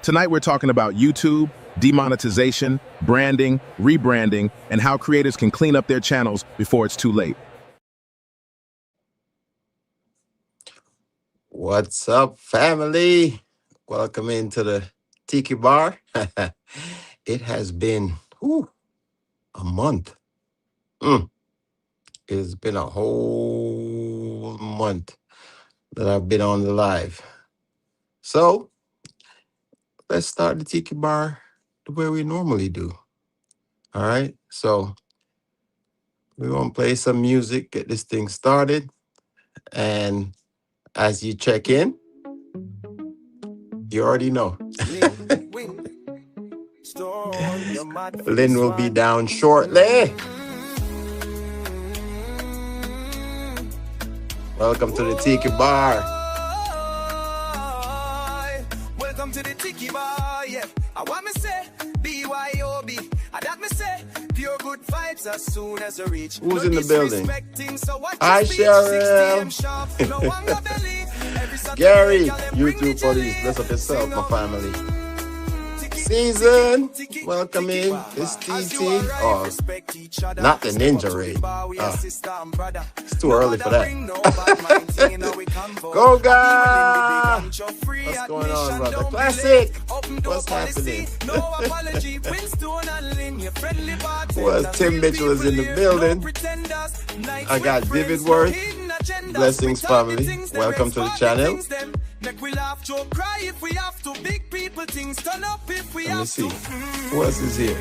Tonight we're talking about YouTube, demonetization, branding, rebranding, and how creators can clean up their channels before it's too late. What's up, family? Welcome into the Tiki Bar. It has been a month. It's been a whole month that I've been on the live. So let's start the Tiki Bar the way we normally do. All right. So we're going to play some music, get this thing started. And as you check in, you already know. Lynn will be down shortly. Welcome to the Tiki Bar. Welcome to the Tiki Bar, yeah. I want me say BYOB. I that me say pure good vibes as soon as I reach. Who's in the building? Hi, Cheryl. Gary, YouTube police, bless up yourself, my family. Season, welcome in. It's TT. Oh, not the Ninja Raid. It's too early for that. Goga! What's going on, brother? Classic! What's happening? Well, Tim Mitchell is in the building. I got Vivid Worth. Blessings, family. Welcome to the channel. Let me see. Who else is here?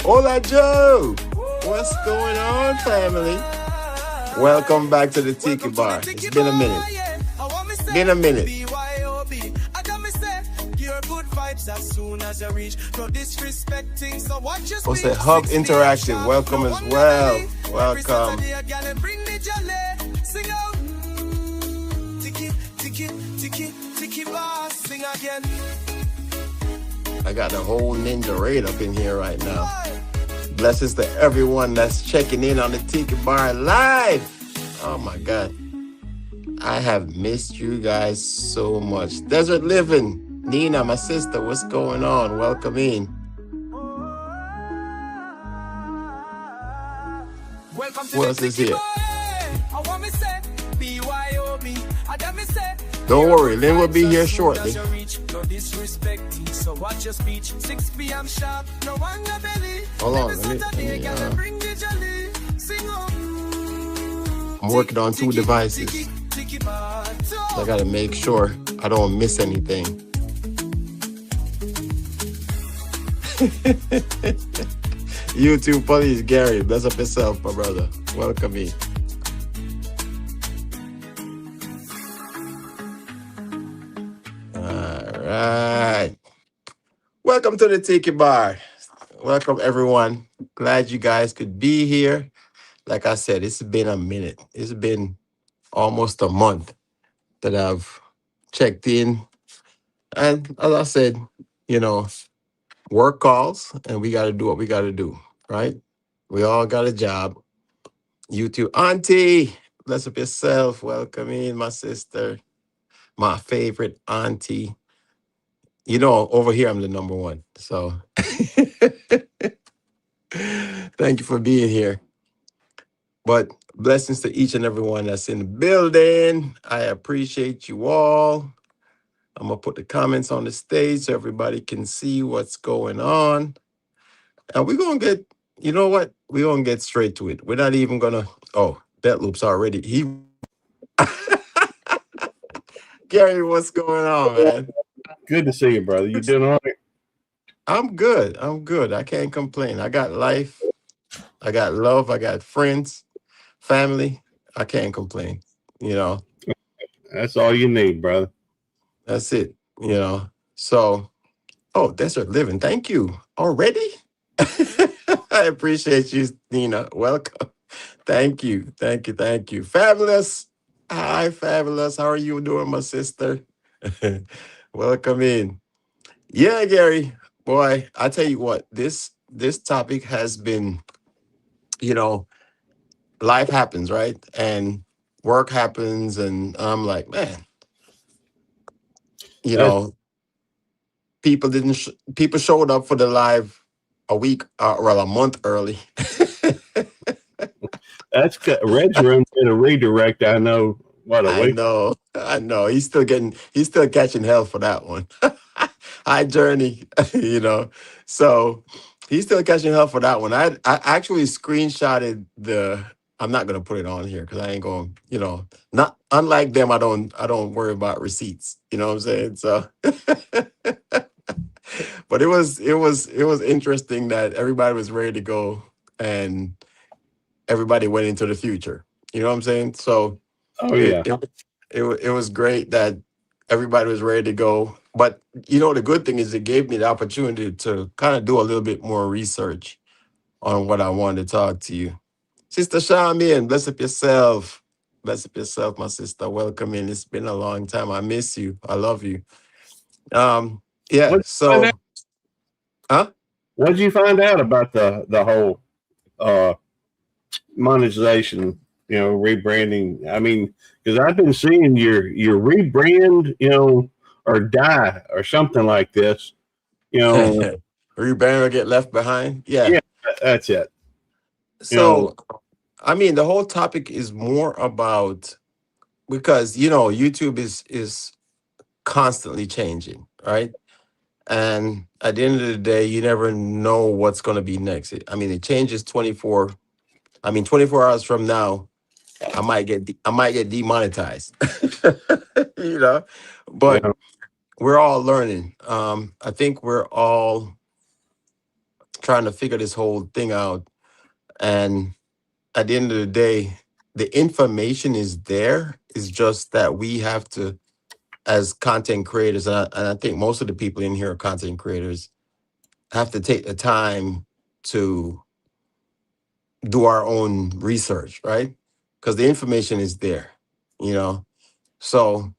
Hola, Joe. What's going on, family? Welcome back to the Tiki Bar. It's been a minute. What's that? Hub Interactive. Welcome as well. Welcome. I got the whole Ninja Raid up in here right now. Blessings to everyone that's checking in on the Tiki Bar live. Oh my God. I have missed you guys so much. Desert Living. Nina, my sister, what's going on? Welcome in. Who else is here? Don't worry, Lynn will be here shortly. Hold on, I'm working on 2 devices. I gotta make sure I don't miss anything. YouTube police, Gary, bless up yourself, my brother. Welcome in. Right. Welcome to the Tiki Bar. Welcome, everyone. Glad you guys could be here. Like I said, it's been a minute. It's been almost a month that I've checked in. And as I said, work calls, and we got to do what we got to do, right? We all got a job. YouTube auntie, bless up yourself. Welcome in, my sister, my favorite auntie. Over here, I'm the number one. So thank you for being here. But blessings to each and everyone that's in the building. I appreciate you all. I'm going to put the comments on the stage so everybody can see what's going on. And we're going to get, you know what? We're going to get straight to it. We're not even going to, Bet Loop's already. Gary, what's going on, man? Good to see you, brother. You doing all right? I'm good. I can't complain. I got life. I got love. I got friends, family. I can't complain, That's all you need, brother. That's it, So, Desert Living. Thank you. Already? I appreciate you, Nina. Welcome. Thank you. Fabulous. Hi, Fabulous. How are you doing, my sister? Welcome in. Yeah, Gary. Boy, I tell you what, this topic has been, life happens, right? And work happens, and I'm like, man, You That's know, people showed up for the live a week, well, a month early. Red's Room did a redirect. I know what a week. I know. He's still catching hell for that one. Hi, Journey. You know, so he's still catching hell for that one. I actually screenshotted the. I'm not gonna put it on here because I ain't going. You know, not unlike them. I don't worry about receipts. You know what I'm saying? So, but it was interesting that everybody was ready to go and everybody went into the future. You know what I'm saying? So Oh it yeah. it was great that everybody was ready to go. But the good thing is it gave me the opportunity to kind of do a little bit more research on what I wanted to talk to you. Sister Charmian, bless up yourself. Bless up yourself, my sister. Welcome in. It's been a long time. I miss you. I love you. Yeah, What so huh? What'd you find out about the whole uh monetization? Rebranding. I mean, because I've been seeing your rebrand, or die or something like this. You know, Rebrand or get left behind? Yeah. yeah, that's it. You know, So I mean the whole topic is more about because YouTube is constantly changing, right? And at the end of the day, you never know what's going to be next. I mean, it changes 24 hours from now, I might get demonetized. you know, but yeah. we're all learning. I think we're all trying to figure this whole thing out. And at the end of the day, the information is there. It's just that we have to, as content creators, and I think most of the people in here are content creators, have to take the time to do our own research, right? Because the information is there, you know. So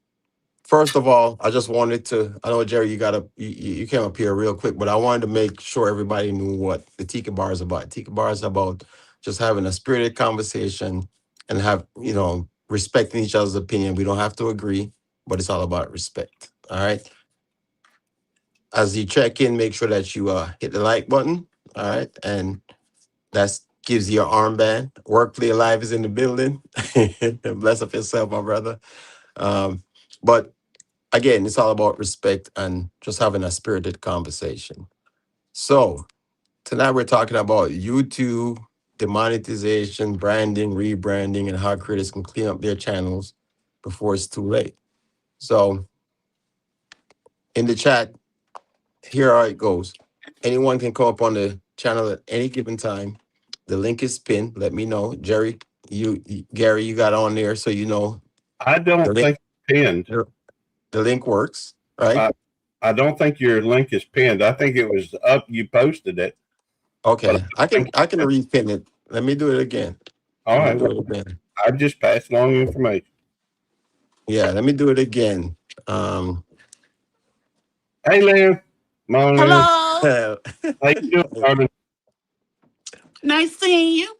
first of all, I just wanted to. I know Jerry, you came up here real quick, but I wanted to make sure everybody knew what the Tiki Bar is about. Tiki Bar is about just having a spirited conversation and respecting each other's opinion. We don't have to agree, but it's all about respect. All right. As you check in, make sure that you hit the like button. All right, and that gives you your armband. Workplay Alive is in the building. Bless up yourself, my brother. But again, it's all about respect and just having a spirited conversation. So tonight we're talking about YouTube, demonetization, branding, rebranding, and how creators can clean up their channels before it's too late. So in the chat, here how it goes. Anyone can come up on the channel at any given time. The link is pinned. Let me know. Jerry, Gary, you got on there, so you know I the don't link. think it's pinned. The link works, right? I don't think your link is pinned. I think it was up. You posted it, but Okay, I I can think. I can repin it. Let me do it again. All Let me right. do Well, it again. I just passed along information. Yeah, let me do it again. Hey, Lynn. Come on in. Hello. How you doing, darling? Nice seeing you.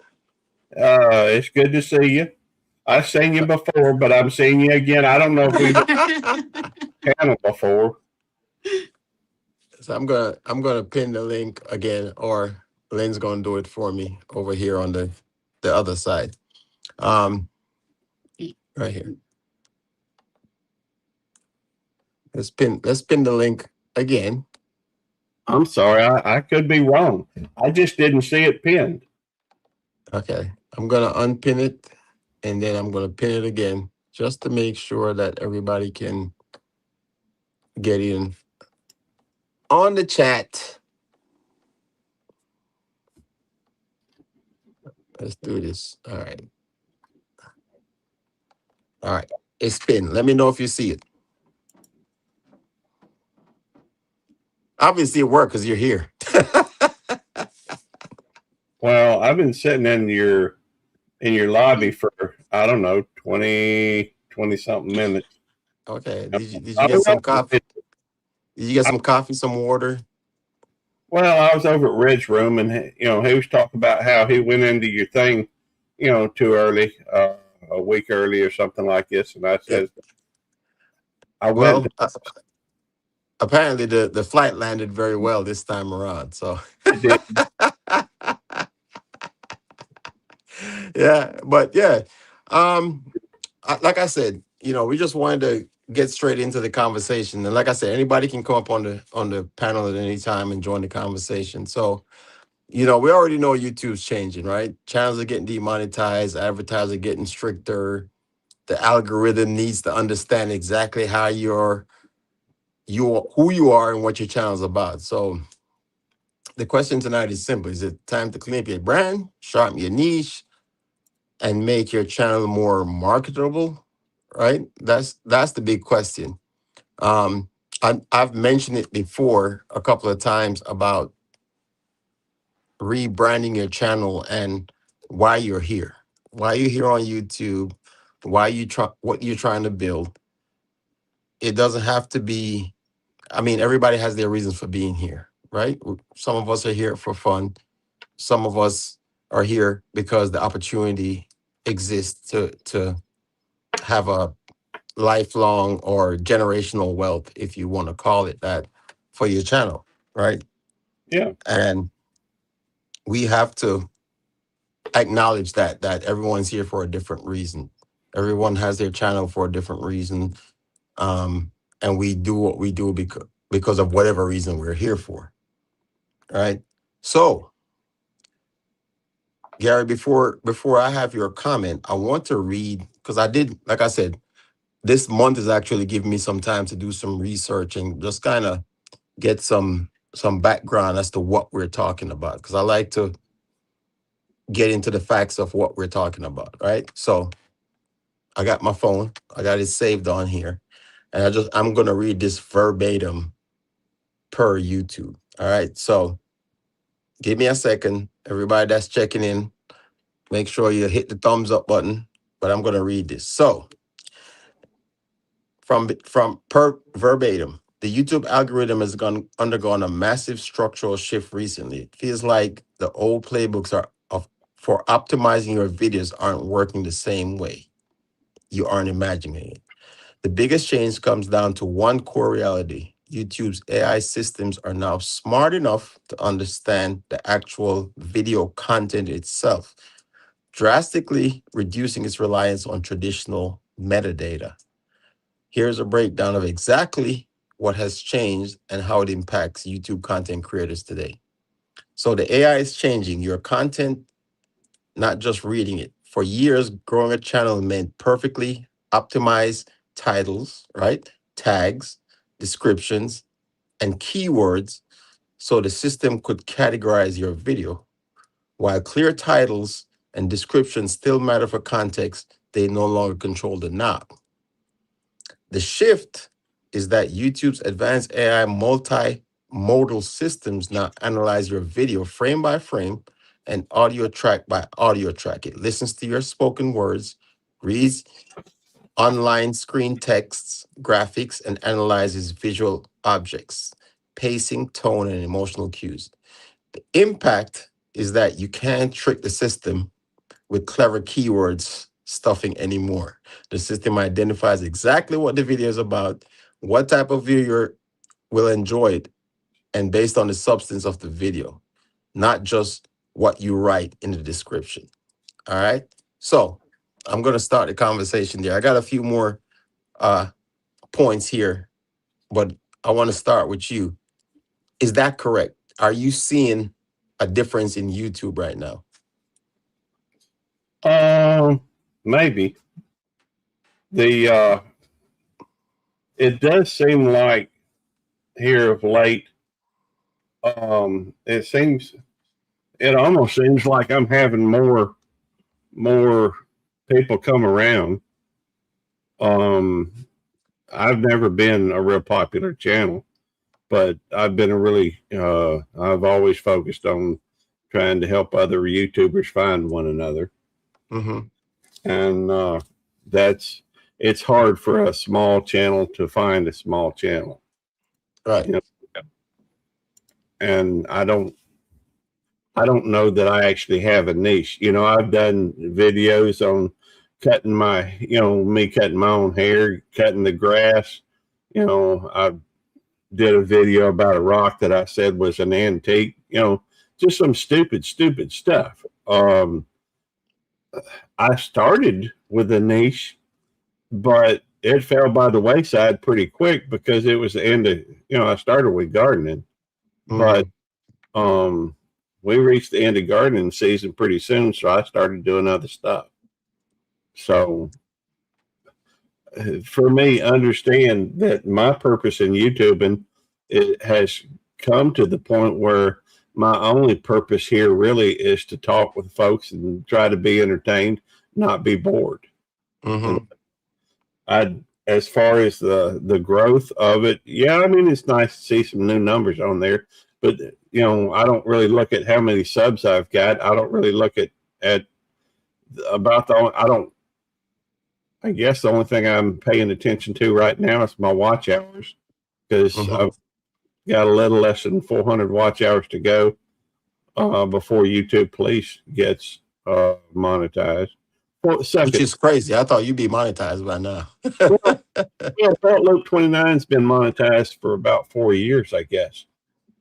It's good to see you. I've seen you before, but I'm seeing you again. I don't know if we've channel before. So I'm gonna pin the link again, or Lynn's gonna do it for me over here on the other side. Right here. Let's pin the link again. I'm sorry, I could be wrong. I just didn't see it pinned. Okay, I'm gonna unpin it, and then I'm gonna pin it again, just to make sure that everybody can get in on the chat. Let's do this. All right. All right. It's pinned. Let me know if you see it. Obviously, it worked because you're here. Well, I've been sitting in your lobby for, I don't know, 20 something minutes. Okay. Did you I get don't some know. coffee? Did you get some coffee, some water? Well, I was over at Red's room, and he was talking about how he went into your thing, too early, a week early or something like this. And I Yeah. said, I went. Well, apparently the flight landed very well this time around. So It did. yeah, but yeah, like I said, we just wanted to get straight into the conversation, and like I said, anybody can come up on the panel at any time and join the conversation. So we already know YouTube's changing, right? Channels are getting demonetized, advertisers are getting stricter. The algorithm needs to understand exactly how who you are and what your channel's about. So the question tonight is simple. Is it time to clean up your brand, sharpen your niche, and make your channel more marketable? Right? That's the big question. I've mentioned it before a couple of times about rebranding your channel and why you're here. Why you're here on YouTube, what you're trying to build. It doesn't have to be, I mean, everybody has their reasons for being here, right? Some of us are here for fun. Some of us are here because the opportunity exists to have a lifelong or generational wealth, if you want to call it that, for your channel, right? Yeah. And we have to acknowledge that everyone's here for a different reason. Everyone has their channel for a different reason, and we do what we do because of whatever reason we're here for, right? So, Gary, before I have your comment, I want to read, because I did, like I said, this month is actually giving me some time to do some research and just kind of get some background as to what we're talking about, because I like to get into the facts of what we're talking about, right? So I got my phone, I got it saved on here, and I'm gonna read this verbatim per YouTube. All right. So give me a second. Everybody that's checking in, make sure you hit the thumbs up button, but I'm gonna read this. So from per verbatim, the YouTube algorithm has undergone a massive structural shift recently. It feels like the old playbooks for optimizing your videos aren't working the same way. You aren't imagining it. The biggest change comes down to one core reality. YouTube's AI systems are now smart enough to understand the actual video content itself, drastically reducing its reliance on traditional metadata. Here's a breakdown of exactly what has changed and how it impacts YouTube content creators today. So the AI is changing your content, not just reading it. For years, growing a channel meant perfectly optimized titles, right? Tags, descriptions, and keywords so the system could categorize your video. While clear titles and descriptions still matter for context, they no longer control the knob. The shift is that YouTube's advanced AI multimodal systems now analyze your video frame by frame and audio track by audio track. It listens to your spoken words, reads online screen texts, graphics, and analyzes visual objects, pacing, tone, and emotional cues. The impact is that you can't trick the system with clever keywords stuffing anymore. The system identifies exactly what the video is about, what type of viewer will enjoy it, and based on the substance of the video, not just what you write in the description. All right. So I'm going to start the conversation there. I got a few more points here, but I want to start with you. Is that correct? Are you seeing a difference in YouTube right now? Maybe it does seem like here of late, it almost seems like I'm having more people come around. I've never been a real popular channel, but I've been I've always focused on trying to help other YouTubers find one another. Mm-hmm. And it's hard for a small channel to find a small channel. Right. And I don't know that I actually have a niche. I've done videos on cutting me cutting my own hair, cutting the grass. I've did a video about a rock that I said was an antique, just some stupid stuff. I started with a niche, but it fell by the wayside pretty quick because it was the end of, I started with gardening, but we reached the end of gardening season pretty soon. So I started doing other stuff. So for me, understand that my purpose in YouTubing, it has come to the point where my only purpose here really is to talk with folks and try to be entertained, not be bored. As far as the growth of it, yeah, I mean, it's nice to see some new numbers on there, but I don't really look at how many subs I've got. I don't really look at about I guess the only thing I'm paying attention to right now is my watch hours, because I've got a little less than 400 watch hours to go before YouTube Police gets monetized. Well, which is crazy. I thought you'd be monetized by now. Well, Loop 29's been monetized for about 4 years, I guess.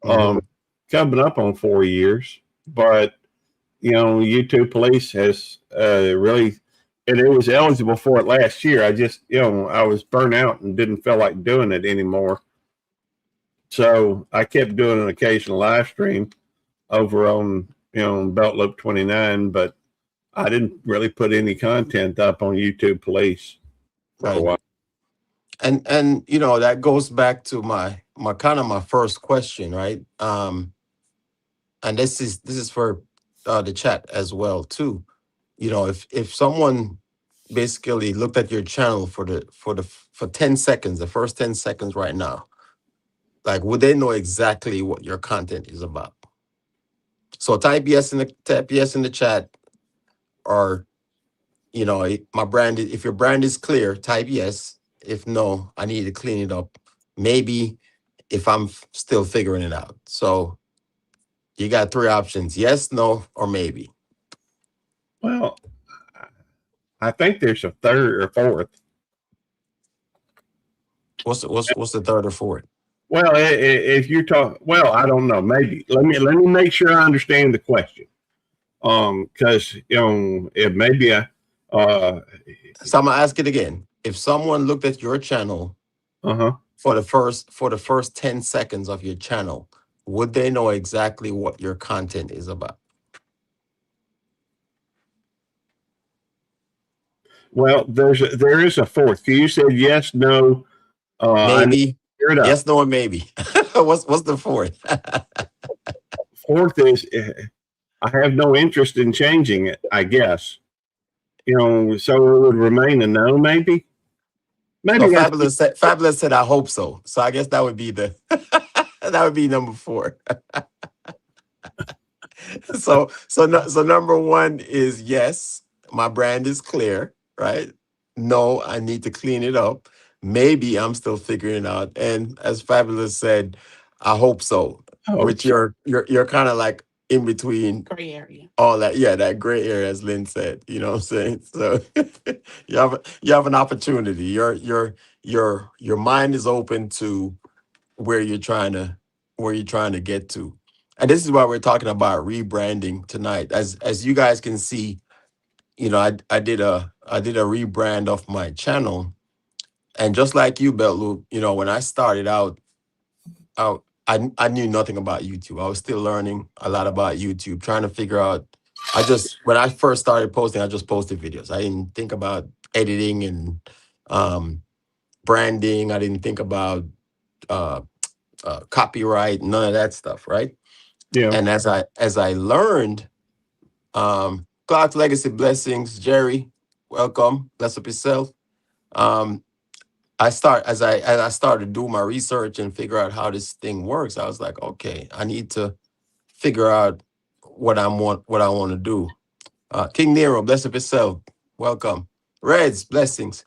Coming up on 4 years, but YouTube Police has really, and it was eligible for it last year. I just, I was burnt out and didn't feel like doing it anymore. So I kept doing an occasional live stream over on, Belt Loop 29, but I didn't really put any content up on YouTube Police for a while. And that goes back to my first question, right? And this is for the chat as well too. If someone basically looked at your channel for 10 seconds, the first 10 seconds right now, like, would they know exactly what your content is about? So type yes in the chat, or my brand. If your brand is clear, type yes. If no, I need to clean it up. Maybe if I'm still figuring it out. So you got 3 options: yes, no, or maybe. Well, I think there's a third or fourth. What's the third or fourth? Well, if you're talking, I don't know. Maybe let me make sure I understand the question. Because it may be so I'm gonna ask it again. If someone looked at your channel for the first 10 seconds of your channel, would they know exactly what your content is about? Well, there is a fourth. You said yes, no, maybe. Yes, no, or maybe. What's the fourth? Fourth is I have no interest in changing it, I guess. So it would remain a no, maybe. Maybe Fabulous said I hope so. So I guess that would be that would be number 4. So number 1 is yes, my brand is clear, right? No, I need to clean it up. Maybe I'm still figuring it out. And as Fabulous said, I hope so. Which you're kind of like in between gray area. All that, that gray area, as Lynn said. You know what I'm saying? So you have an opportunity. Your mind is open to where you're trying to get to. And this is why we're talking about rebranding tonight. As you guys can see, I did a rebrand of my channel. And just like you, Belt Loop, when I started out, I knew nothing about YouTube. I was still learning a lot about YouTube, trying to figure out. When I first started posting, I just posted videos. I didn't think about editing and branding. I didn't think about copyright, none of that stuff, right? Yeah. And as I learned, Clark's Legacy Blessings, Jerry, welcome. Bless up yourself. As I started to do my research and figure out how this thing works, I was like, okay, I need to figure out what I want to do. King Nero, bless up yourself. Welcome. Reds, blessings.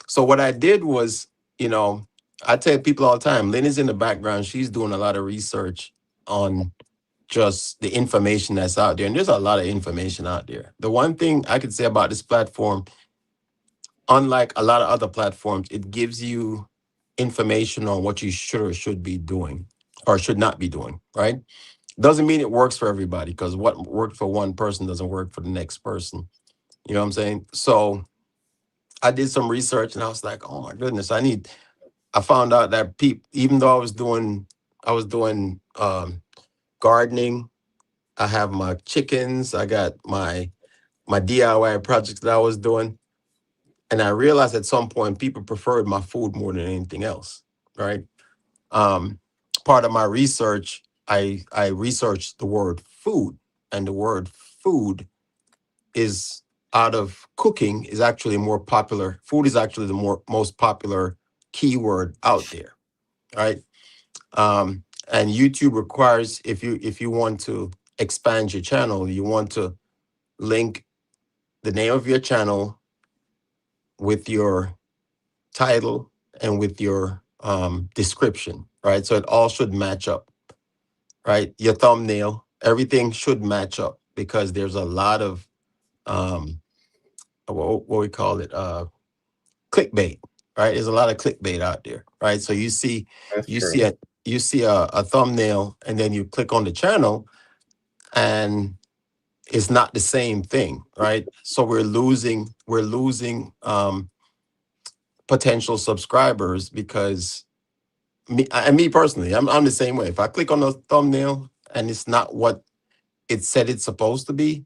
So what I did was, I tell people all the time, Lynn is in the background. She's doing a lot of research on just the information that's out there. And there's a lot of information out there. The one thing I could say about this platform, unlike a lot of other platforms, it gives you information on what you should or should be doing or should not be doing, right? Doesn't mean it works for everybody, because what worked for one person doesn't work for the next person. You know what I'm saying? So I did some research and I was like, oh my goodness, I found out that even though I was doing gardening, I have my chickens, I got my DIY projects that I was doing. And I realized at some point people preferred my food more than anything else, right? Um, Part of my research, I researched the word food, and the word food is out of cooking is actually more popular. Food is actually the most popular keyword out there, right? And YouTube requires, if you want to expand your channel, you want to link the name of your channel with your title and with your description, right? So it all should match up, right? Your thumbnail, everything should match up, because there's a lot of what we call it, clickbait, right? There's a lot of clickbait out there, right? So That's you true. see a you see a thumbnail, and then you click on the channel, and it's not the same thing, right? So we're losing potential subscribers, because me personally, I'm the same way. If I click on the thumbnail and it's not what it said it's supposed to be,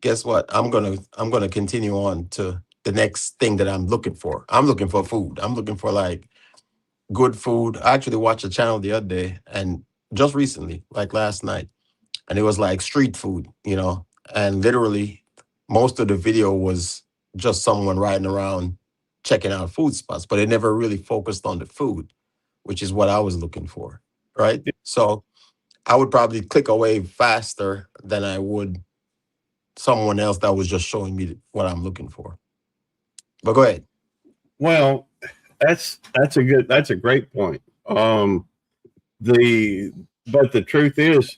guess what? I'm gonna continue on to the next thing that I'm looking for. I'm looking for food. I'm looking for like good food. I actually watched a channel the other day, and just recently, like last night, and it was like street food, and literally most of the video was just someone riding around checking out food spots, but it never really focused on the food, which is what I was looking for, right? So I would probably click away faster than I would someone else that was just showing me what I'm looking for. But go ahead. Well, that's a great point. The but the truth is,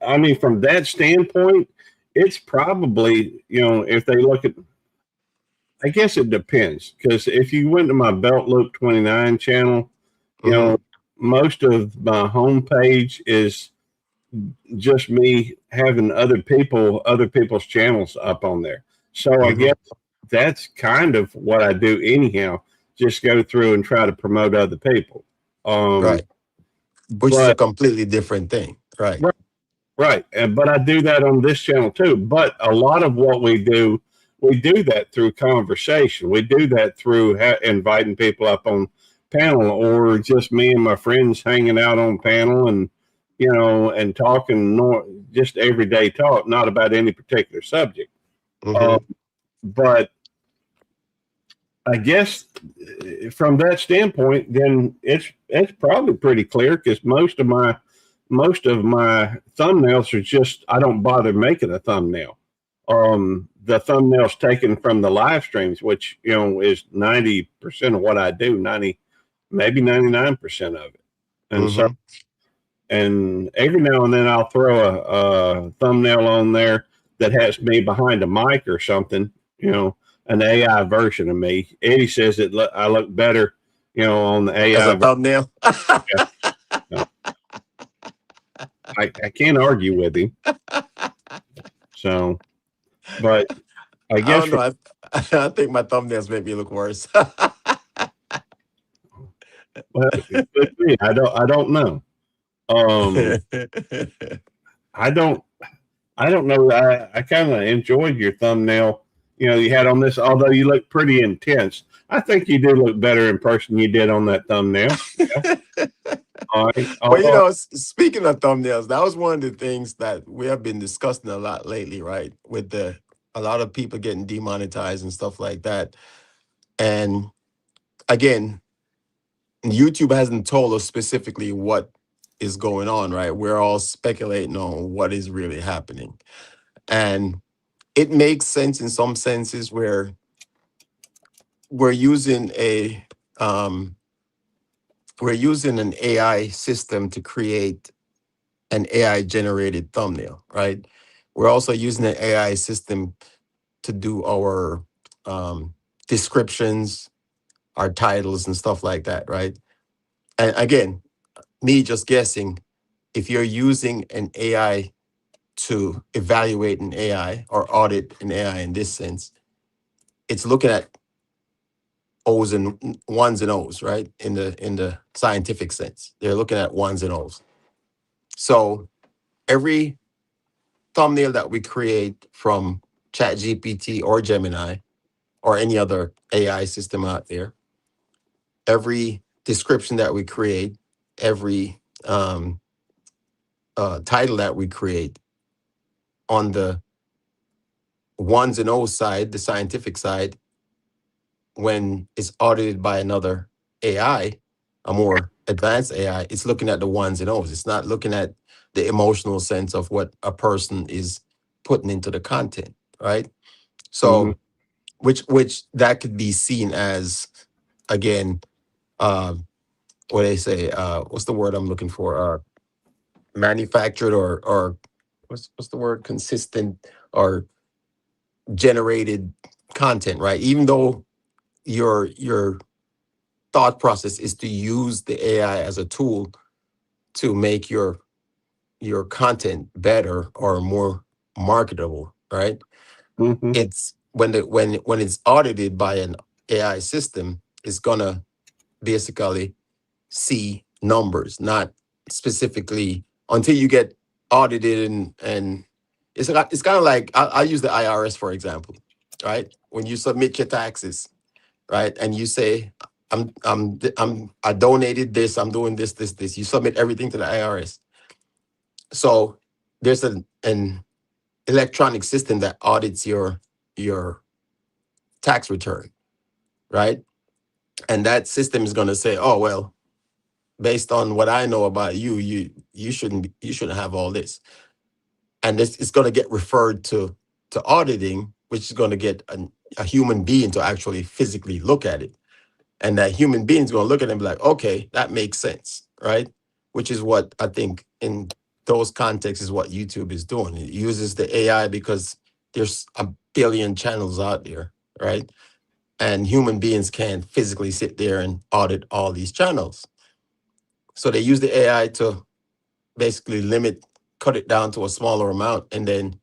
I mean, from that standpoint, it's probably, if they look at, I guess it depends, because if you went to my Belt Loop 29 channel, you Mm-hmm. know, most of my homepage is just me having other people's channels up on there. So I Mm-hmm. guess that's kind of what I do anyhow. Just go through and try to promote other people. Um, Right. Which is a but completely different thing. Right. right, right, but I do that on this channel too. But a lot of what we do that through conversation. We do that through inviting people up on panel, or just me and my friends hanging out on panel, and and talking, just everyday talk, not about any particular subject. Uh, Mm-hmm. but I guess from that standpoint, then it's probably pretty clear, because most of my thumbnails are just, I don't bother making a thumbnail. The thumbnail's taken from the live streams, which is 90% of what I do, 90, maybe 99% of it, and so. Mm-hmm. And every now and then I'll throw a thumbnail on there that has me behind a mic or something, an AI version of me. Eddie says I look better, on the As AI a version. thumbnail. I can't argue with him. So, but I I guess don't know. I think my thumbnails make me look worse. well, it could be. I don't know. Um, I don't I don't know. I kind of enjoyed your thumbnail. You had on this, although you look pretty intense. I think you do look better in person than you did on that thumbnail. Yeah. All right. Well, Although, speaking of thumbnails, that was one of the things that we have been discussing a lot lately, right? With a lot of people getting demonetized and stuff like that. And again, YouTube hasn't told us specifically what is going on, right? We're all speculating on what is really happening. And it makes sense in some senses where we're using a um, we're using an AI system to create an AI generated thumbnail, right? We're also using an AI system to do our descriptions, our titles, and stuff like that, right? And again, me just guessing, if you're using an AI to evaluate an AI or audit an AI in this sense, it's looking at O's and ones and O's, right? In the scientific sense, they're looking at ones and O's. So every thumbnail that we create from ChatGPT or Gemini or any other AI system out there, every description that we create, every title that we create on the ones and O's side, the scientific side, when it's audited by another AI, a more advanced AI, it's looking at the ones and O's. It's not looking at the emotional sense of what a person is putting into the content, right? So, which that could be seen as, again, what they say, what's the word I'm looking for? Manufactured or what's the word? Consistent or generated content, right? Even though your thought process is to use the AI as a tool to make your content better or more marketable, right? It's when it's audited by an AI system, it's gonna basically see numbers, not specifically until you get audited and it's kind of like I use the IRS for example, right? When you submit your taxes, right, and you say I donated this, I'm doing this. You submit everything to the IRS. So there's an electronic system that audits your tax return, right? And that system is going to say, oh well, based on what I know about you, you shouldn't have all this, and this is going to get referred to auditing, which is going to get a human being to actually physically look at it, and that human being is going to look at it and be like, okay, that makes sense, right? Which is what I think in those contexts is what YouTube is doing. It uses the AI because there's a billion channels out there, right? And human beings can't physically sit there and audit all these channels. So they use the AI to basically cut it down to a smaller amount, and then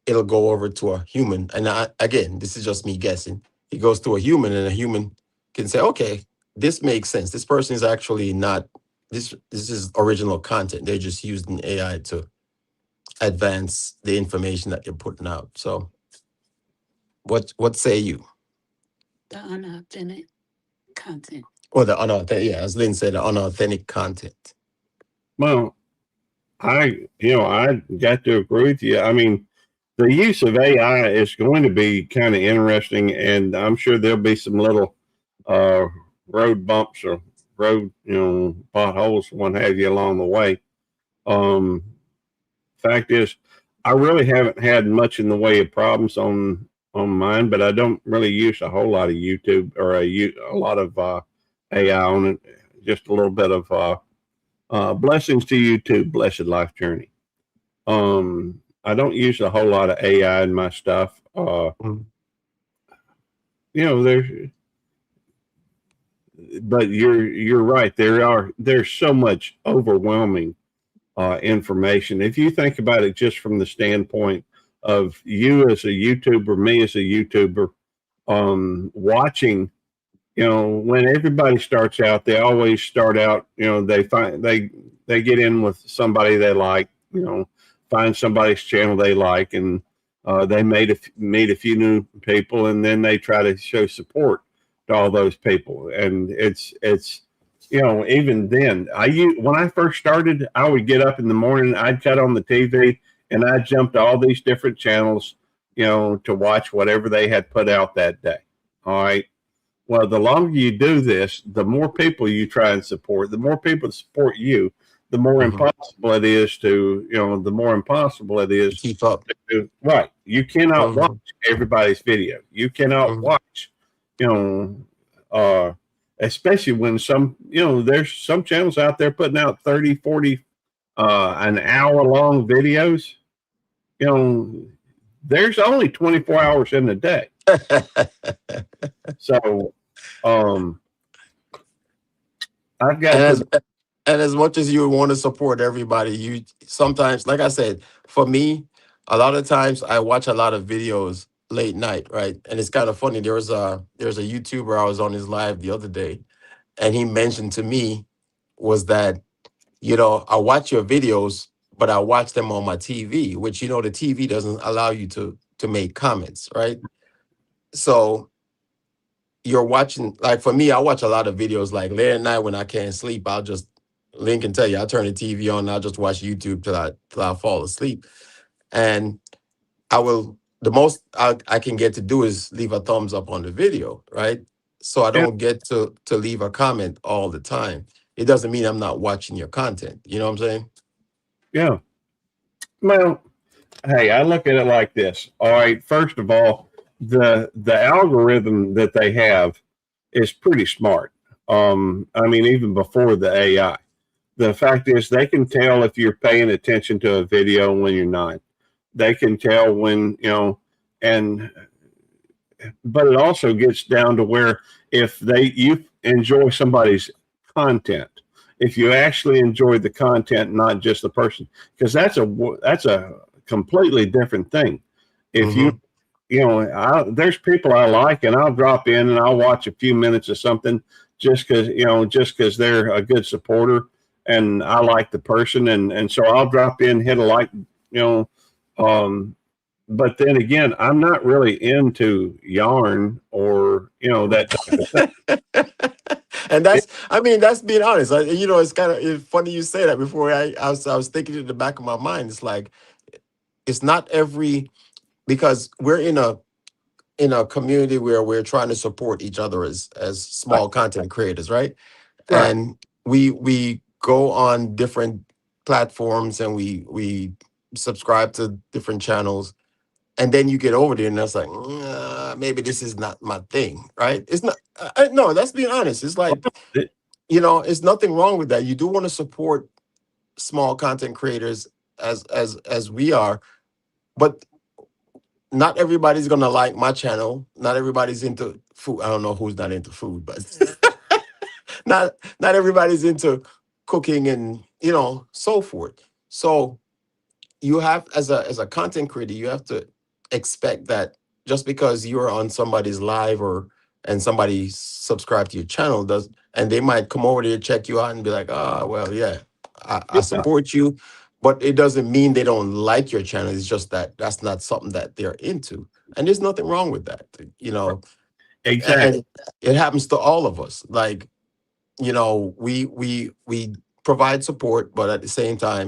it'll go over to a human. And again, this is just me guessing. It goes to a human, and a human can say, okay, this makes sense. This person is actually not, this is original content. They're just using AI to advance the information that you're putting out. So what say you? The unauthentic content. Or the unauthentic, yeah, as Lynn said, the unauthentic content. Well, I got to agree with you. I mean, the use of AI is going to be kind of interesting, and I'm sure there'll be some little road bumps or road, potholes, what have you, along the way. Fact is, I really haven't had much in the way of problems on mine, but I don't really use a whole lot of YouTube or a lot of AI on it. Just a little bit of blessings to YouTube, blessed life journey. I don't use a whole lot of AI in my stuff. But you're right. There's so much overwhelming information. If you think about it just from the standpoint of you as a YouTuber, me as a YouTuber, watching, when everybody starts out, they always start out, they get in with somebody they like, find somebody's channel they like, and they meet a few new people, and then they try to show support to all those people. And it's even then, when I first started, I would get up in the morning, I'd cut on the TV, and I'd jump to all these different channels, to watch whatever they had put out that day. All right. Well, the longer you do this, the more people you try and support, the more people support you, the more impossible it is to Keep up. Right. You cannot watch everybody's video. You cannot watch, especially when there's some channels out there putting out 30, 40, an hour long videos. There's only 24 hours in a day. So, I've And got as to. and as much as you want to support everybody, you sometimes, like I said, for me, a lot of times I watch a lot of videos late night, right? And it's kind of funny. There's a YouTuber, I was on his live the other day, and he mentioned to me was that, I watch your videos, but I watch them on my TV, which the TV doesn't allow you to make comments, right? So you're watching, like for me, I watch a lot of videos like late at night when I can't sleep. I'll just Link can tell you, I turn the TV on and I'll just watch YouTube till I fall asleep. And I will the most I can get to do is leave a thumbs up on the video, right? So I Yeah, don't get to leave a comment all the time. It doesn't mean I'm not watching your content. You know what I'm saying? yeah. Well, hey, I look at it like this. All right, first of all, the algorithm that they have is pretty smart. I mean, even before the AI, the fact is they can tell if you're paying attention to a video when you're not. They can tell when and but it also gets down to where if you enjoy somebody's content, if you actually enjoy the content, not just the person, because that's a completely different thing. If you Mm-hmm. there's people I like, and I'll drop in and I'll watch a few minutes of something just because they're a good supporter and I like the person, and so I'll drop in, hit a like, um, but then again, I'm not really into yarn or that type of thing. And It, I mean, that's being honest. It's kind of funny you say that. Before I was thinking in the back of my mind, it's like it's not every because we're in a community where we're trying to support each other as small content creators, right? right. And we go on different platforms and we subscribe to different channels, and then you get over there and that's like, maybe this is not my thing, right? It's not. No, let's be honest. It's like, It, it's nothing wrong with that. You do want to support small content creators as we are, but not everybody's gonna like my channel. Not everybody's into food. I don't know who's not into food, but not everybody's into cooking and so forth. So you have, as a content creator, you have to expect that just because you're on somebody's live and somebody subscribe to your channel does, and they might come over there, check you out and be like, well, yeah, I yeah, support you, but it doesn't mean they don't like your channel. It's just that that's not something that they're into, and there's nothing wrong with that. exactly. And it happens to all of us. Like, we provide support, but at the same time,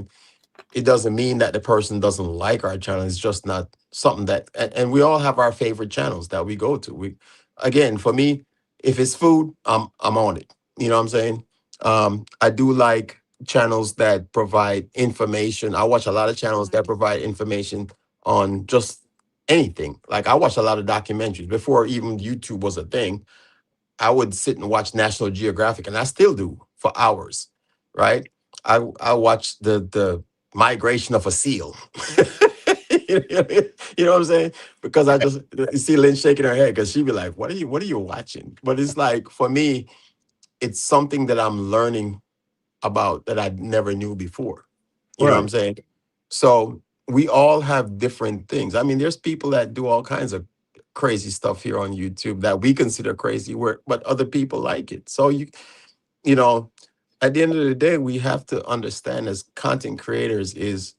it doesn't mean that the person doesn't like our channel. It's just not something and we all have our favorite channels that we go to. Again, for me, if it's food, I'm on it. You know what I'm saying? I do like channels that provide information. I watch a lot of channels that provide information on just anything. Like I watch a lot of documentaries before even YouTube was a thing. I would sit and watch National Geographic, and I still do for hours, right? I watch the migration of a seal. You know what I'm saying? Because I just you see Lynn shaking her head because she'd be like, "What are you watching?" But it's like for me, it's something that I'm learning about that I never knew before. You know what I'm Right. saying? So we all have different things. I mean, there's people that do all kinds of crazy stuff here on YouTube that we consider crazy work, but other people like it. So you know, at the end of the day, we have to understand as content creators is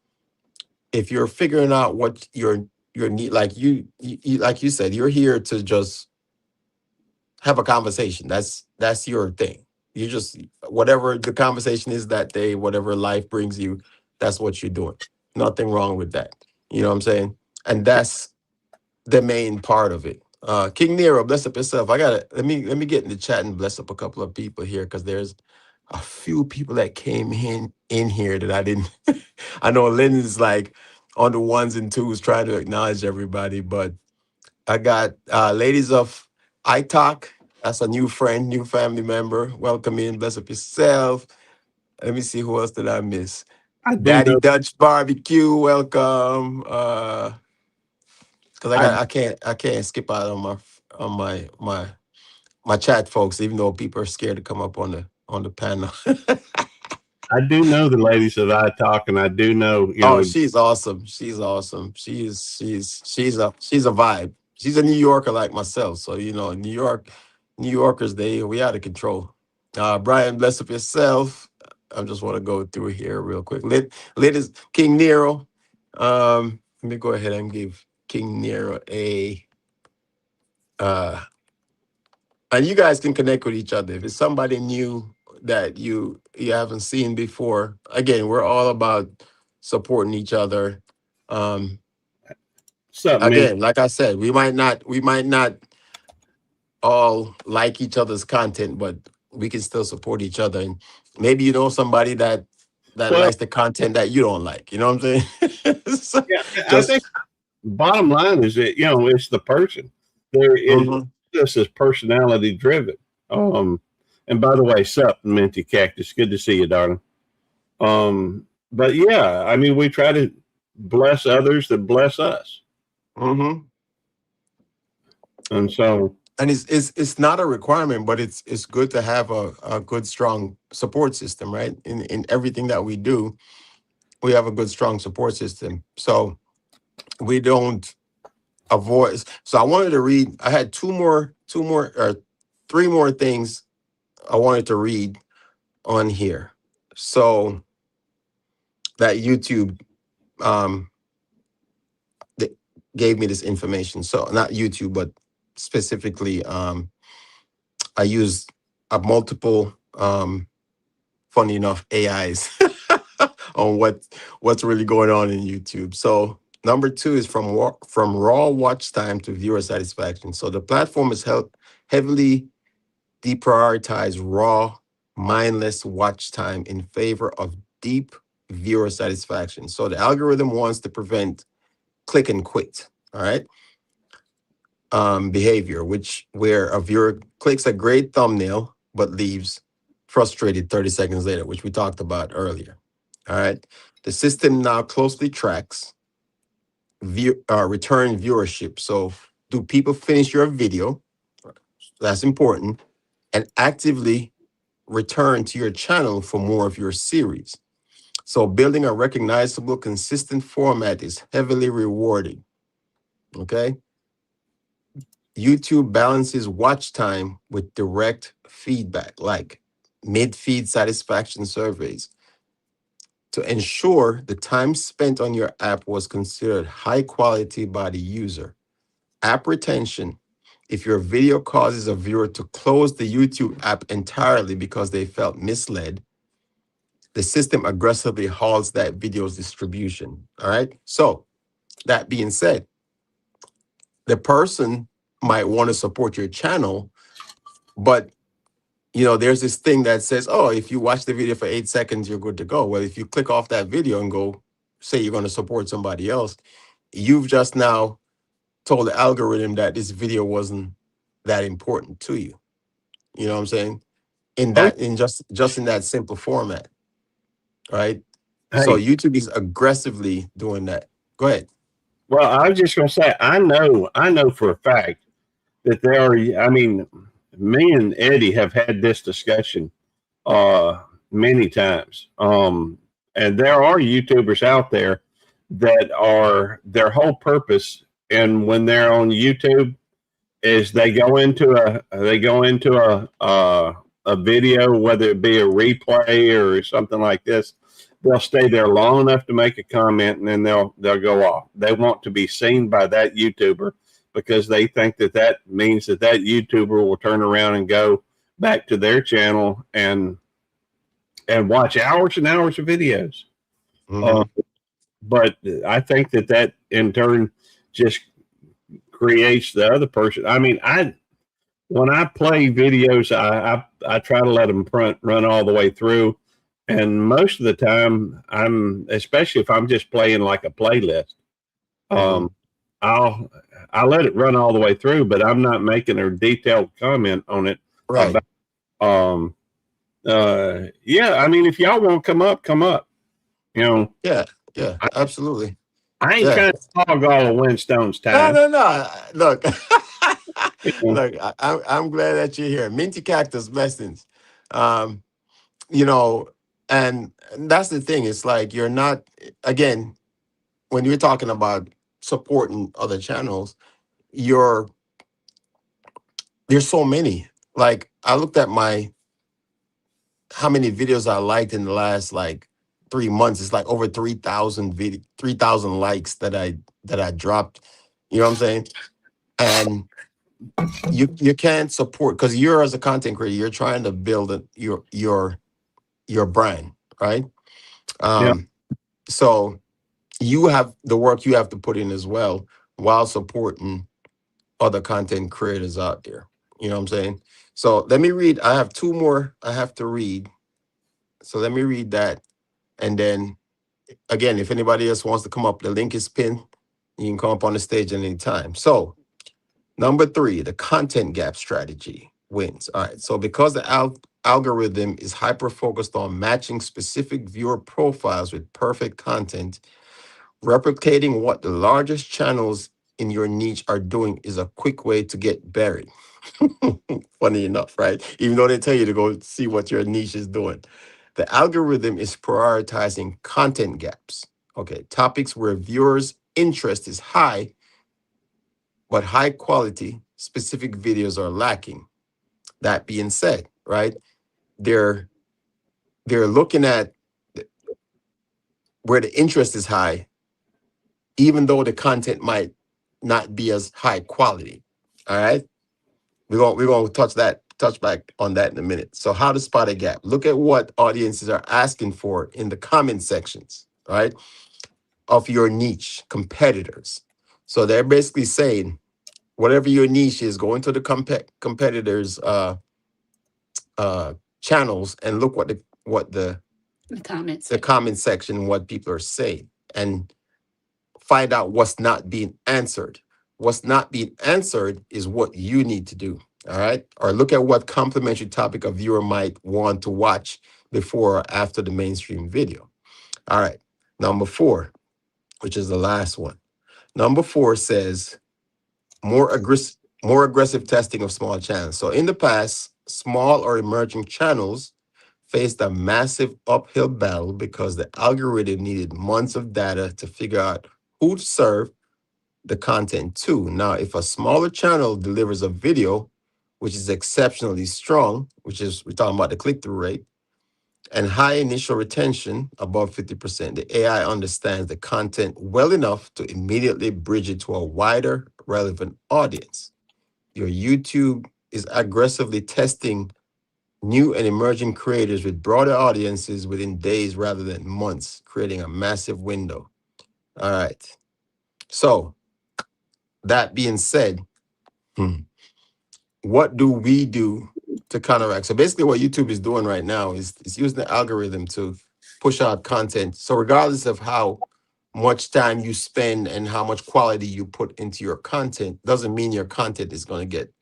if you're figuring out what your need, like like you said, you're here to just have a conversation. That's your thing. You just whatever the conversation is that day, whatever life brings you, that's what you're doing. Nothing wrong with that. You know what I'm saying? And that's the main part of it. King Nero, bless up yourself. I gotta let me get in the chat and bless up a couple of people here because there's a few people that came in here that I didn't. I know Lynn is like on the ones and twos trying to acknowledge everybody, but I got ladies of iTalk. That's a new friend, new family member. Welcome in. Bless up yourself. Let me see who else did I miss. I do Daddy know. Dutch Barbecue. Welcome. Because I I can't skip out on my chat, folks. Even though people are scared to come up on on the panel. I do know the ladies that I talk, and I do know, Oh, she's awesome. She's awesome. She's a vibe. She's a New Yorker like myself. So New Yorkers, we out of control. Brian, bless up yourself. I just want to go through here real quick. Ladies, King Nero. Let me go ahead and give King Nero a and you guys can connect with each other. If it's somebody new that you haven't seen before, again, we're all about supporting each other. Again, like I said, we might not all like each other's content, but we can still support each other. And maybe you know somebody that likes the content that you don't like. You know what I'm saying? So I think bottom line is that it's the person. There is this is personality driven. And by the way, sup, Minty Cactus, good to see you, darling. But yeah, I mean, we try to bless others that bless us. And so, and it's not a requirement, but it's good to have a good, strong support system, right? In everything that we do, we have a good, strong support system. So we don't avoid. So I wanted to read. I had three more things I wanted to read on here. So that YouTube that gave me this information. So not YouTube, but specifically, I used a multiple, funny enough, AIs on what's really going on in YouTube. So number 2 is from raw watch time to viewer satisfaction. So the platform has heavily deprioritized raw, mindless watch time in favor of deep viewer satisfaction. So the algorithm wants to prevent click and quit. All right. Behavior, where a viewer clicks a great thumbnail but leaves frustrated 30 seconds later, which we talked about earlier. All right. The system now closely tracks return viewership. So do people finish your video? That's important. And actively return to your channel for more of your series. So building a recognizable, consistent format is heavily rewarding. Okay. YouTube balances watch time with direct feedback, like mid-feed satisfaction surveys, to ensure the time spent on your app was considered high quality by the user. App retention. If your video causes a viewer to close the YouTube app entirely because they felt misled, the system aggressively halts that video's distribution. All right. So that being said, the person might want to support your channel, but there's this thing that says, oh, if you watch the video for 8 seconds, you're good to go. Well, if you click off that video and go say you're going to support somebody else, you've just now told the algorithm that this video wasn't that important to you. You know what I'm saying? In just in that simple format. Right. hey, So YouTube is aggressively doing that. Go ahead. Well, I was just going to say, I know for a fact that there are, I mean, me and Eddie have had this discussion many times. And there are YouTubers out there that are, their whole purpose, and when they're on YouTube, is they go into a video, whether it be a replay or something like this. They'll stay there long enough to make a comment, and then they'll go off. They want to be seen by that YouTuber because they think that means that YouTuber will turn around and go back to their channel and watch hours and hours of videos. But I think that in turn just creates the other person. I mean, when I play videos, I try to let them run all the way through. And most of the time, especially if I'm just playing like a playlist, I'll let it run all the way through, but I'm not making a detailed comment on it. Right. Yeah. I mean, if y'all want to come up. Yeah. Absolutely. I ain't trying to hog all of Winstone's time. No. Look, look. I'm glad that you're here. Minty Cactus blessings. you know, and that's the thing. It's like you're not, again, when you're talking about supporting other channels, you're there's so many. Like I looked at my how many videos I liked in the last like 3 months. It's like over 3,000 likes that I dropped. You know what I'm saying? And you can't support because you're as a content creator, you're trying to build your brand, right? Yeah. Um, so you have the work you have to put in as well while supporting other content creators out there. You know what I'm saying? So let me read. I have two more I have to read. So let me read that. And then again, if anybody else wants to come up, the link is pinned. You can come up on the stage at any time. So number 3, the content gap strategy wins. All right. So because the algorithm is hyper focused on matching specific viewer profiles with perfect content, replicating what the largest channels in your niche are doing is a quick way to get buried. Funny enough, right? Even though they tell you to go see what your niche is doing. The algorithm is prioritizing content gaps. Okay, topics where viewers' interest is high, but high quality specific videos are lacking. That being said, right? They're looking at where the interest is high, even though the content might not be as high quality. All right. We're gonna touch back on that in a minute. So how to spot a gap. Look at what audiences are asking for in the comment sections, right? Of your niche competitors. So they're basically saying whatever your niche is, go into the competitors channels and look what The comments. the comment section, what people are saying, and find out what's not being answered. What's not being answered is what you need to do. All right. Or look at what complementary topic a viewer might want to watch before or after the mainstream video. All right. Number 4, which is the last one. Number 4 says more aggressive testing of small channels. So in the past, small or emerging channels faced a massive uphill battle because the algorithm needed months of data to figure out who to serve the content to. Now, if a smaller channel delivers a video which is exceptionally strong, which is we're talking about the click-through rate, and high initial retention above 50%, the AI understands the content well enough to immediately bridge it to a wider, relevant audience. Your YouTube is aggressively testing new and emerging creators with broader audiences within days rather than months, creating a massive window. All right. So that being said, what do we do to counteract? So basically what YouTube is doing right now is using the algorithm to push out content. So regardless of how much time you spend and how much quality you put into your content, doesn't mean your content is going to get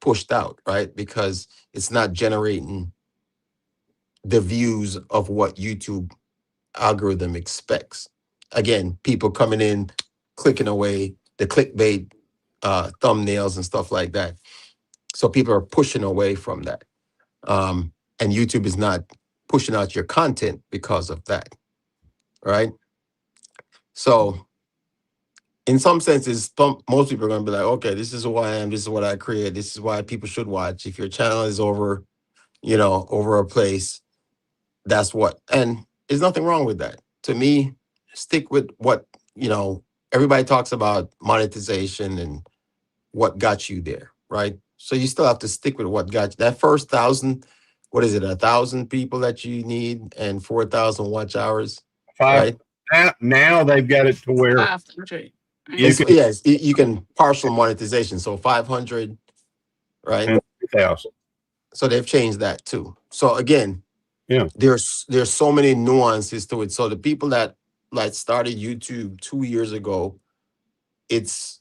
pushed out, right? Because it's not generating the views of what YouTube algorithm expects. Again, people coming in, clicking away, the clickbait thumbnails and stuff like that. So people are pushing away from that. And YouTube is not pushing out your content because of that, right? So in some senses, most people are going to be like, okay, this is who I am. This is what I create. This is why people should watch. If your channel is over a place, that's what. And there's nothing wrong with that. To me, stick with what, everybody talks about monetization and what got you there, right? So you still have to stick with what got you. That first 1,000, what is it, 1,000 people that you need and 4,000 watch hours, Five. right? Now they've got it to where 500. you It's, can yes, you can partial monetization. So 500, right? spend 2,000. So they've changed that too. So again, Yeah. there's so many nuances to it. So the people that like started YouTube 2 years ago, it's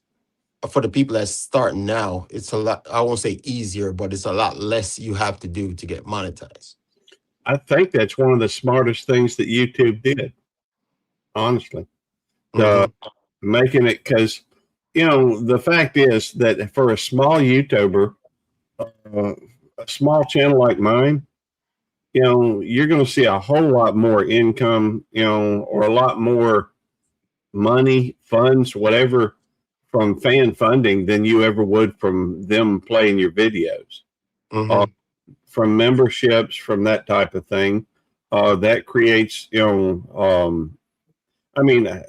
for the people that's starting now, it's a lot, I won't say easier, but it's a lot less you have to do to get monetized. I think that's one of the smartest things that YouTube did, honestly. Mhm. Making it, because the fact is that for a small YouTuber, a small channel like mine, you're going to see a whole lot more income, or a lot more money, funds, whatever, from fan funding than you ever would from them playing your videos, from memberships, from that type of thing. That creates, I mean,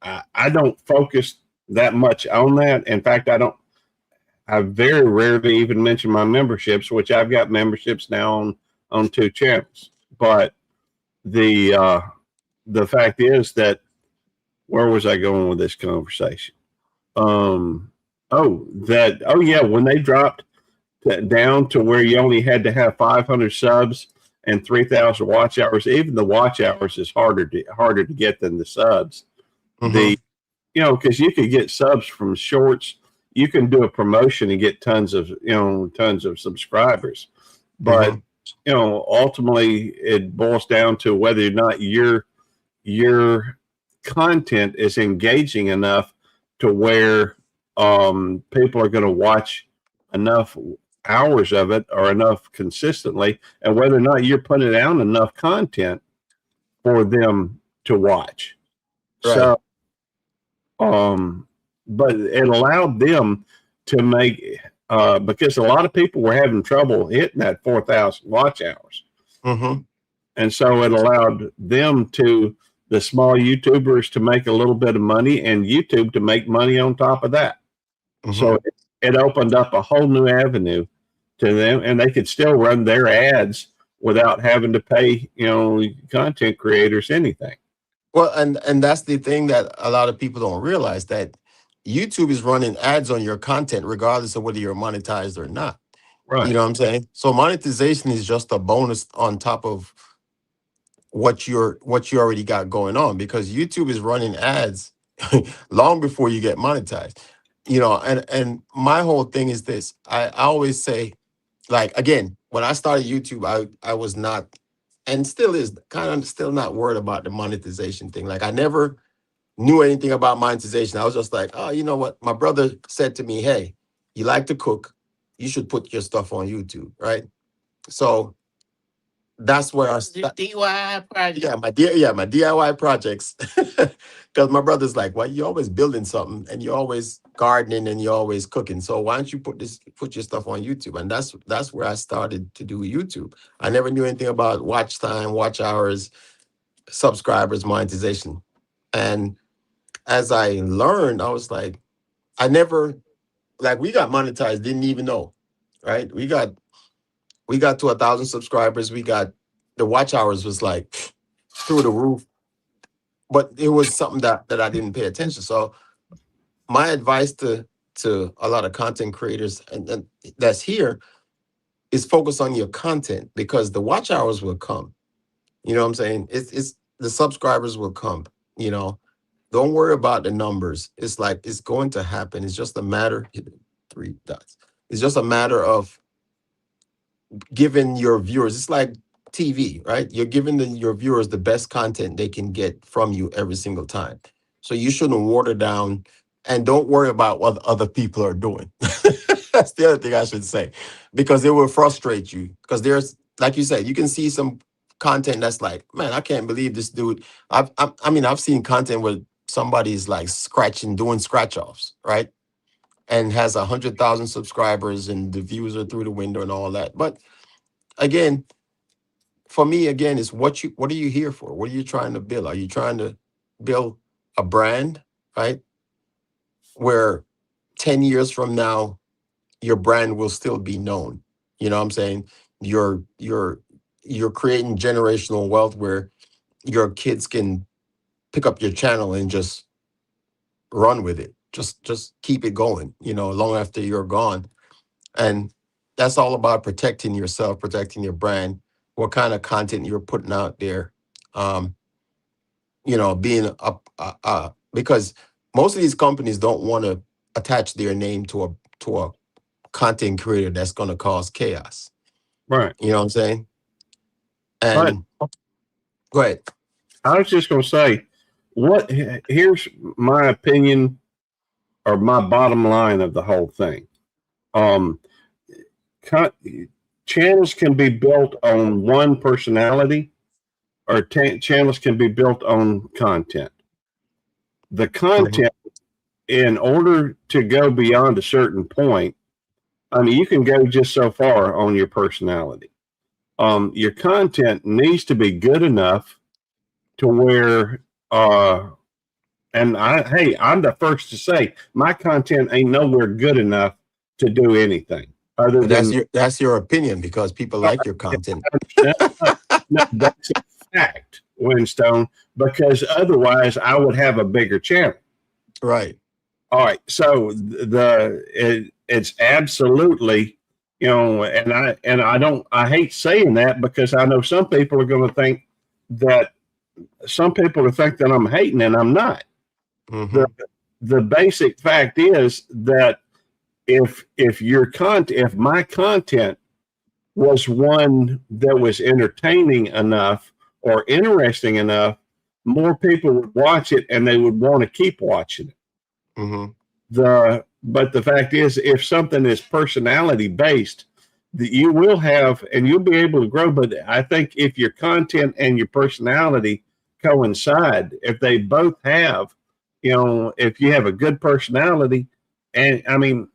I don't focus that much on that. In fact, I very rarely even mention my memberships, which I've got memberships now on 2 channels. But the fact is that, where was I going with this conversation? Yeah, when they dropped down to where you only had to have 500 subs and 3,000 watch hours, even the watch hours is harder to get than the subs. Because you could get subs from shorts. You can do a promotion and get tons of subscribers, but ultimately it boils down to whether or not your content is engaging enough to where people are going to watch enough hours of it or enough consistently, and whether or not you're putting out enough content for them to watch. Right. So, but it allowed them to make, because a lot of people were having trouble hitting that 4,000 watch hours. And so it allowed them the small YouTubers to make a little bit of money, and YouTube to make money on top of that. So it opened up a whole new avenue to them, and they could still run their ads without having to pay, content creators anything. Well, and that's the thing that a lot of people don't realize, that YouTube is running ads on your content regardless of whether you're monetized or not. Right. You know what I'm saying? So monetization is just a bonus on top of what you already got going on, because YouTube is running ads long before you get monetized. And my whole thing is this. I always say, like, again, when I started YouTube, I was not, and still is kind of still not worried about the monetization thing. Like, I never knew anything about monetization. I was just like, oh, you know what? My brother said to me, hey, you like to cook, you should put your stuff on YouTube, right? So that's where I started. DIY project. My DIY projects. Because my brother's like, well, you're always building something, and you're always gardening, and you're always cooking. So why don't you put your stuff on YouTube? And that's where I started to do YouTube. I never knew anything about watch time, watch hours, subscribers, monetization. And as I learned, I was like, we got monetized, didn't even know, right? We got to 1,000 subscribers. The watch hours was like through the roof, but it was something that I didn't pay attention. So my advice to a lot of content creators and that's here is focus on your content, because the watch hours will come. You know what I'm saying? It's the subscribers will come, Don't worry about the numbers. It's like, it's going to happen. It's just a matter, 3 dots. It's just a matter of giving your viewers, it's like TV, right? You're giving your viewers the best content they can get from you every single time. So you shouldn't water down, and don't worry about what other people are doing. That's the other thing I should say, because it will frustrate you. Because there's, like you said, you can see some content that's like, man, I can't believe this dude. I've seen content where somebody's like doing scratch offs, right? And has 100,000 subscribers, and the views are through the window and all that. But again, for me, is what are you here for? What are you trying to build? Are you trying to build a brand, right? Where 10 years from now, your brand will still be known. You know what I'm saying? You're creating generational wealth where your kids can pick up your channel and just run with it. Just keep it going, long after you're gone. And that's all about protecting yourself, protecting your brand, what kind of content you're putting out there. Being up, because most of these companies don't want to attach their name to a content creator that's going to cause chaos. Right. You know what I'm saying? And go ahead. I was just going to say, here's my opinion, or my bottom line of the whole thing. channels can be built on one personality, or channels can be built on content. The content, in order to go beyond a certain point, I mean, you can go just so far on your personality. Your content needs to be good enough to where, and I'm the first to say my content ain't nowhere good enough to do anything other But than. that's your opinion because people like your content. No, no, that's a fact, Winstone, because otherwise I would have a bigger channel. Right. All right. So it's absolutely, and I hate saying that because I know some people are going to think that I'm hating, and I'm not. Mm-hmm. The basic fact is that if my content was one that was entertaining enough or interesting enough, more people would watch it and they would want to keep watching it. Mm-hmm. But the fact is, if something is personality based, that you will have and you'll be able to grow. But I think if your content and your personality coincide, if they both have, if you have a good personality, and I mean,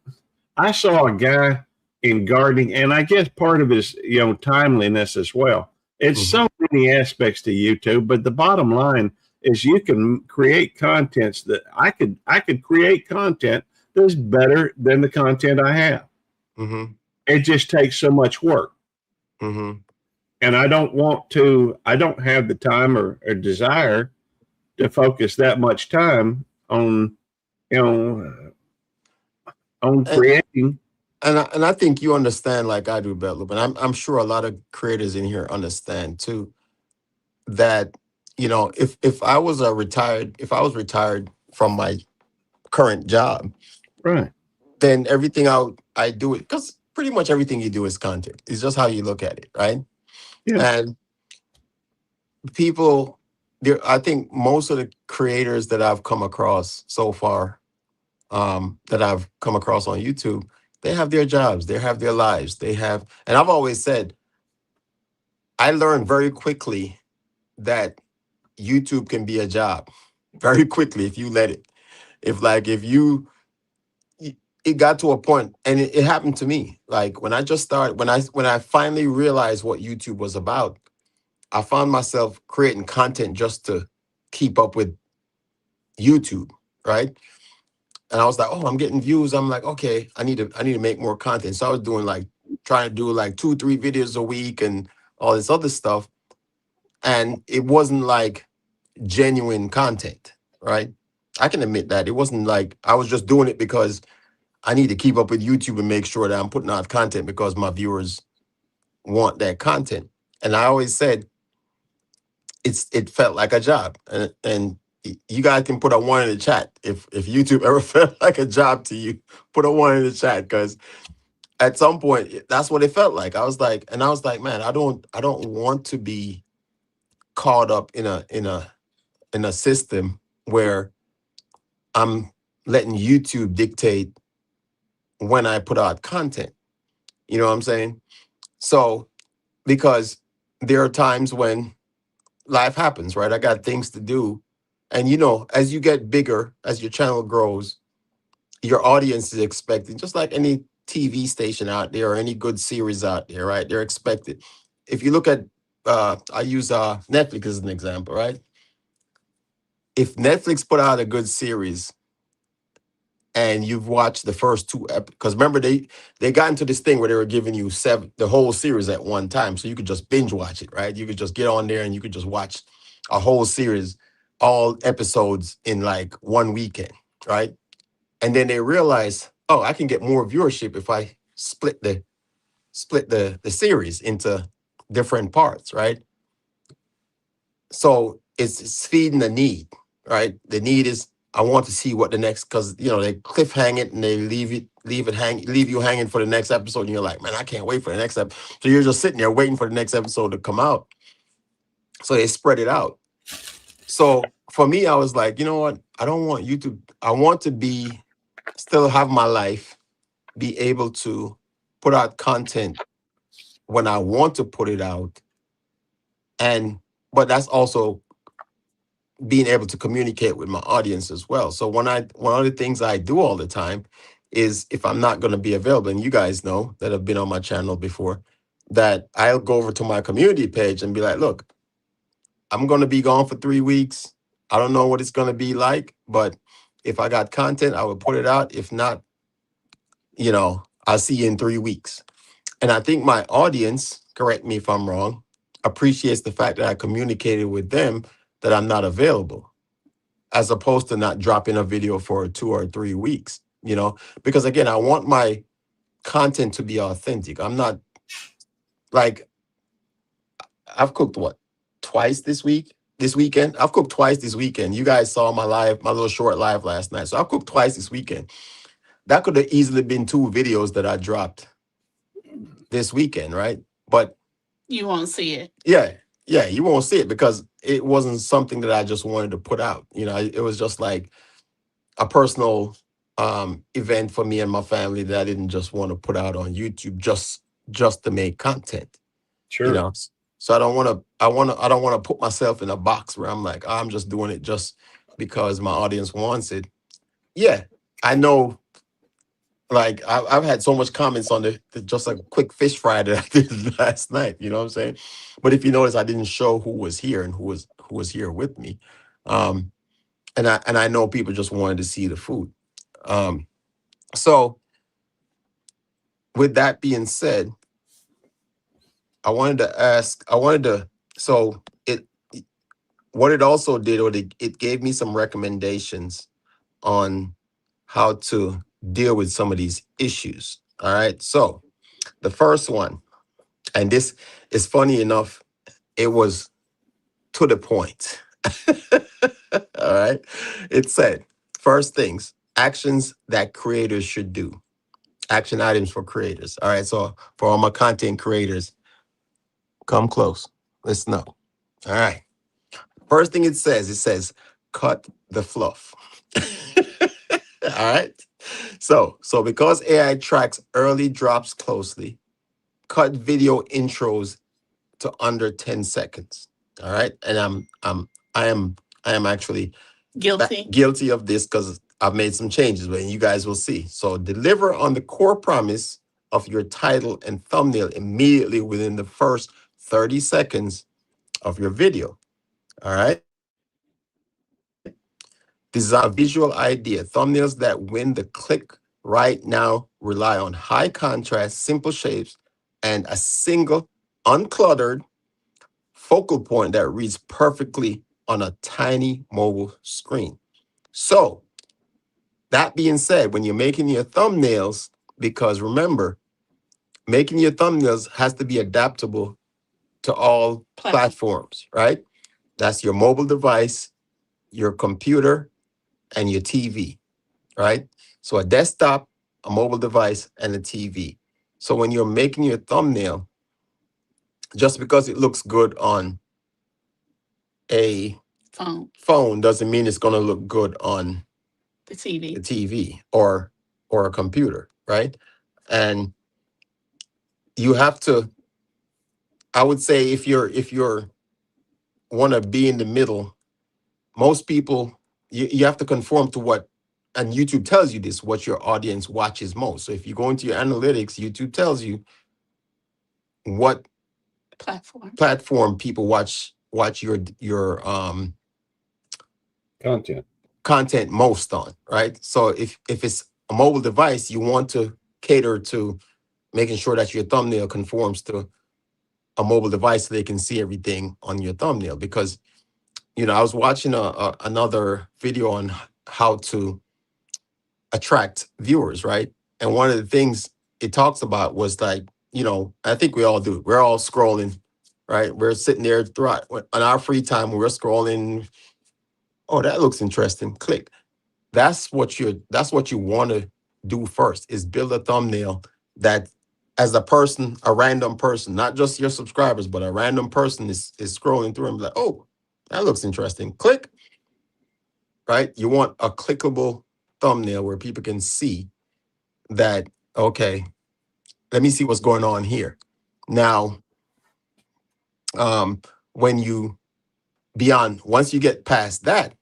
I saw a guy in gardening, and I guess part of it is timeliness as well. It's so many aspects to YouTube, but the bottom line is you can create contents that I could create content that's better than the content I have. Mm-hmm. It just takes so much work. Mm-hmm. And I don't have the time or desire to focus that much time on, on creating. And I think you understand like I do, Betloop, and I'm sure a lot of creators in here understand too that if I was retired from my current job, Right. then everything I do it because pretty much everything you do is content. It's just how you look at it, right? Yeah. And people there, I think most of the creators that I've come across so far, that I've come across on YouTube, they have their jobs, they have their lives, and I've always said, I learned very quickly that YouTube can be a job very quickly if you let it. If you, it got to a point, and it happened to me. Like when I just started, when I finally realized what YouTube was about, I found myself creating content just to keep up with YouTube, right? And I was like, oh, I'm getting views. I'm like, okay, I need to make more content. So I was trying to do like 2-3 videos a week and all this other stuff. And it wasn't like genuine content, right? I can admit that. It wasn't like I was just doing it because I need to keep up with YouTube and make sure that I'm putting out content because my viewers want that content. And I always said it felt like a job. And you guys can put a 1 in the chat if YouTube ever felt like a job to you. Put a 1 in the chat because at some point that's what it felt like. I was like, man, I don't want to be caught up in a system where I'm letting YouTube dictate when I put out content. You know what I'm saying? So because there are times when life happens, right? I got things to do. And as you get bigger, as your channel grows, your audience is expecting, just like any TV station out there or any good series out there, right? They're expected. If you look at, I use Netflix as an example, right? If Netflix put out a good series and you've watched the first 2 because remember they got into this thing where they were giving you the whole series at one time, so you could just binge watch it, right? You could just get on there and you could just watch a whole series, all episodes in like one weekend, right? And then they realized, oh, I can get more viewership if I split the series into different parts, right? So it's feeding the need, right? The need is I want to see what the next, because they cliffhang it and they leave you hanging for the next episode, and you're like, man, I can't wait for the next episode. So you're just sitting there waiting for the next episode to come out. So they spread it out. So for me, I was like, you know what? I don't want YouTube. I want to still have my life, be able to put out content when I want to put it out. But that's also being able to communicate with my audience as well. So one of the things I do all the time is, if I'm not going to be available, and you guys know that have been on my channel before, that I'll go over to my community page and be like, look, I'm going to be gone for 3 weeks. I don't know what it's going to be like, but if I got content, I will put it out. If not, I'll see you in 3 weeks. And I think my audience, correct me if I'm wrong, appreciates the fact that I communicated with them that I'm not available, as opposed to not dropping a video for 2 or 3 weeks, because again, I want my content to be authentic. I'm not like, I've cooked twice this weekend. I've cooked twice this weekend. You guys saw my little short live last night. So I've cooked twice this weekend. That could have easily been 2 videos that I dropped this weekend, right? But You won't see it. yeah, you won't see it because it wasn't something that I just wanted to put out. It was just like a personal event for me and my family that I didn't just want to put out on YouTube just to make content. Sure. So I don't want to put myself in a box where I'm like, I'm just doing it just because my audience wants it. Yeah, I know. Like I've had so much comments on just a quick fish fry that I did last night. You know what I'm saying? But if you notice, I didn't show who was here and who was here with me. And I know people just wanted to see the food. So with that being said, so what it also did, it gave me some recommendations on how to deal with some of these issues. All right. So the first one, and this is funny enough, it was to the point. All right. It said, first things, actions that creators should do. Action items for creators. All right. So for all my content creators, come close. Let's know. All right. First thing it says, cut the fluff. All right. So because AI tracks early drops closely, cut video intros to under 10 seconds. All right. And I am actually guilty of this because I've made some changes, but you guys will see. So deliver on the core promise of your title and thumbnail immediately within the first 30 seconds of your video. All right. Design a visual idea. Thumbnails that win the click right now rely on high contrast, simple shapes, and a single, uncluttered focal point that reads perfectly on a tiny mobile screen. So, that being said, when you're making your thumbnails, because remember, making your thumbnails has to be adaptable to all platforms, right? That's your mobile device, your computer, and your TV, right? So a desktop, a mobile device, and a TV. So when you're making your thumbnail, just because it looks good on a phone doesn't mean it's going to look good on the TV or a computer, right? And you have to, I would say, if you're want to be in the middle, most people, you have to conform to what, and YouTube tells you this, what your audience watches most. So if you go into your analytics, YouTube tells you what platform people watch your content most on, right? So if it's a mobile device, you want to cater to making sure that your thumbnail conforms to a mobile device so they can see everything on your thumbnail. Because I was watching another video on how to attract viewers, right? And one of the things it talks about was like, I think we all do it. We're all scrolling, right? We're sitting there throughout on our free time. We're scrolling. Oh, that looks interesting. Click. That's what you want to do first, is build a thumbnail that, as a random person, not just your subscribers, but a random person is scrolling through and be like, oh, that looks interesting. Click. Right? You want a clickable thumbnail where people can see that, okay, let me see what's going on here. Now, when you once you get past that,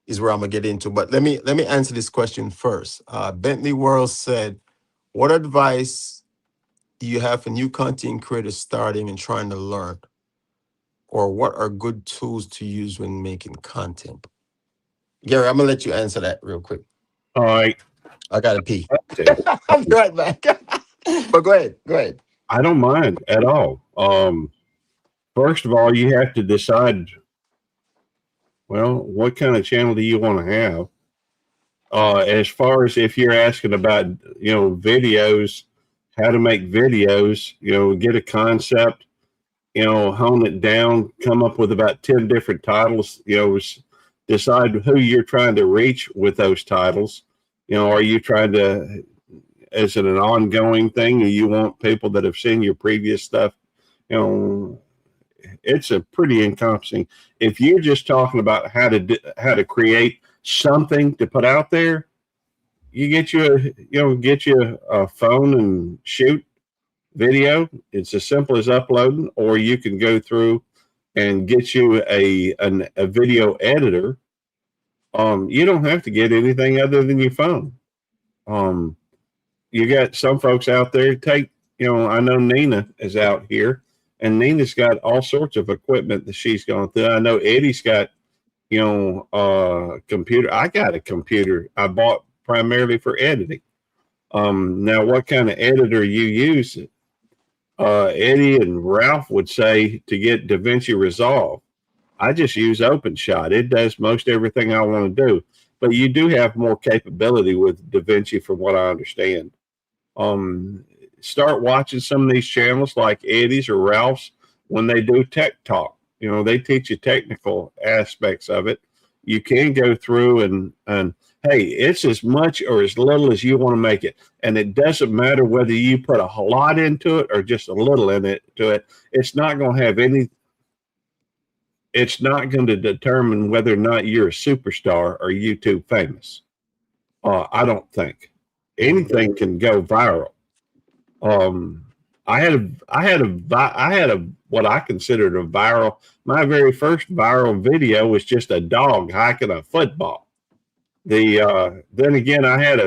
is where I'm gonna get into. But let me answer this question first. Bentley World said, "What advice do you have for new content creators starting and trying to learn, or what are good tools to use when making content?" Gary, I'm gonna let you answer that real quick. All right. I gotta pee. Okay. I'll be right back. But go ahead. Go ahead. I don't mind at all. First of all, you have to decide, well, what kind of channel do you want to have? As far as if you're asking about, videos, how to make videos, get a concept, hone it down, come up with about 10 different titles, decide who you're trying to reach with those titles. Are you trying to, is it an ongoing thing, or you want people that have seen your previous stuff? It's a pretty encompassing. If you're just talking about how to create something to put out there, you get you a phone and shoot video. It's as simple as uploading, or you can go through and get you a video editor. You don't have to get anything other than your phone. You got some folks out there I know Nina is out here, and Nina's got all sorts of equipment that she's gone through. I know Eddie's got, computer. I got a computer I bought primarily for editing. Now, what kind of editor you use? Eddie and Ralph would say to get DaVinci Resolve. I just use OpenShot. It does most everything I want to do, but you do have more capability with DaVinci, from what I understand. Start watching some of these channels like Eddie's or Ralph's when they do tech talk. They teach you technical aspects of it. You can go through and hey, it's as much or as little as you want to make it. And it doesn't matter whether you put a lot into it or just a little to it. It's not going to determine whether or not you're a superstar or YouTube famous. I don't think anything can go viral. I had a what I considered a viral. My very first viral video was just a dog hiking a football. Then again, I had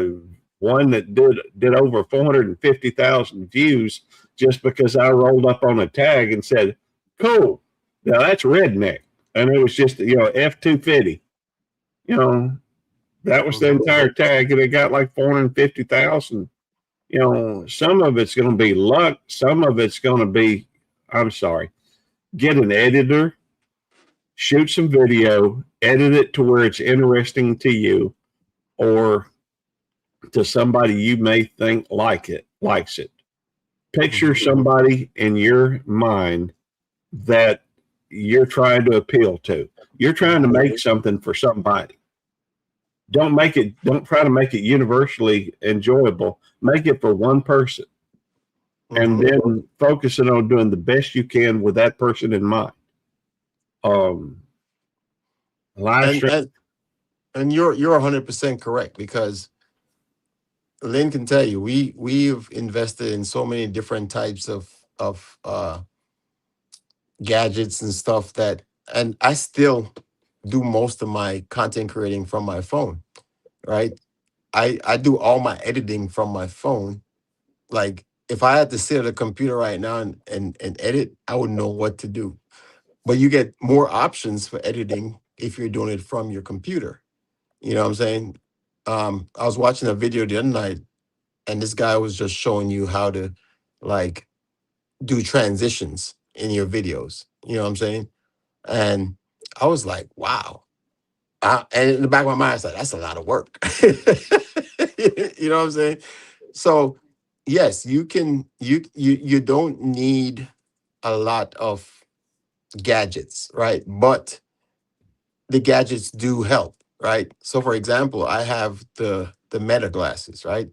one that did over 450,000 views just because I rolled up on a tag and said, "Cool, now that's redneck," and it was just F250. That was the entire tag, and it got like 450,000. Some of it's going to be luck. Some of it's going to be, get an editor, shoot some video, edit it to where it's interesting to you or to somebody you may think likes it. Picture somebody in your mind that you're trying to appeal to. You're trying to make something for somebody. Don't try to make it universally enjoyable. Make it for one person. And then focusing on doing the best you can with that person in mind. Live stream. And you're 100% correct, because Lynn can tell you we've invested in so many different types of gadgets and stuff and I still do most of my content creating from my phone, right? I do all my editing from my phone. Like, if I had to sit at a computer right now and edit, I would know what to do. But you get more options for editing if you're doing it from your computer. You know what I'm saying? I was watching a video the other night, and this guy was just showing you how to like do transitions in your videos. You know what I'm saying? And I was like, wow. And in the back of my mind, I was like, that's a lot of work. You know what I'm saying? So yes, you don't need a lot of gadgets, right? But the gadgets do help, right? So for example, I have the Meta glasses, right?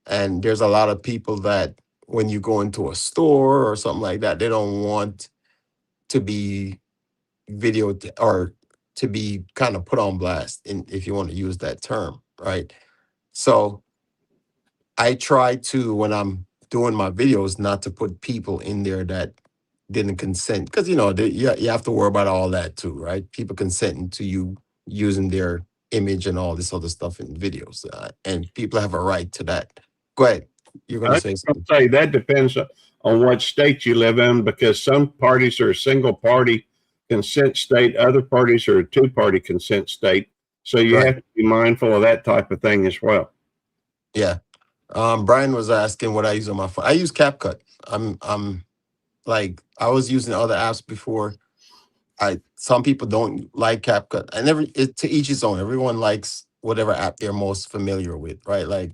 And there's a lot of people that when you go into a store or something like that, they don't want to be or to be kind of put on blast, if you want to use that term, right? So I try to, when I'm doing my videos not to put people in there that didn't consent, because you have to worry about all that too, right? People consenting to you using their image and all this other stuff in videos, and people have a right to that. Go ahead, you're going I to was say going to something. say that depends on what state you live in, because some parties are a single party consent state, other parties are a two party consent state. So you Right. have to be mindful of that type of thing as well. Yeah. Brian was asking what I use on my phone. I use CapCut. I'm like, I was using other apps before. Some people don't like CapCut. To each his own. Everyone likes whatever app they're most familiar with, right? Like,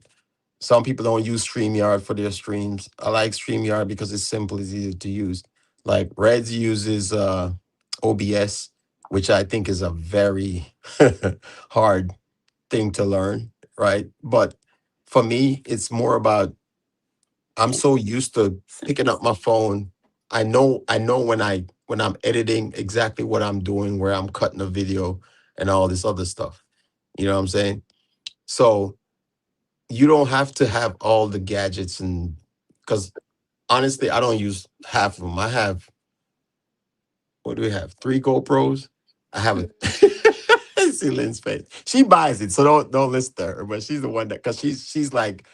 some people don't use StreamYard for their streams. I like StreamYard because it's simple, it's easy to use. Like Reds uses OBS, which I think is a very hard thing to learn, right? But for me, it's more about, I'm so used to picking up my phone. I know when I'm editing exactly what I'm doing, where I'm cutting a video and all this other stuff. You know what I'm saying? So you don't have to have all the gadgets, and because honestly, I don't use half of them. I have, what do we have? 3 GoPros. I have a see Lynn's face. She buys it, so don't listen to her. But she's the one that, because she's like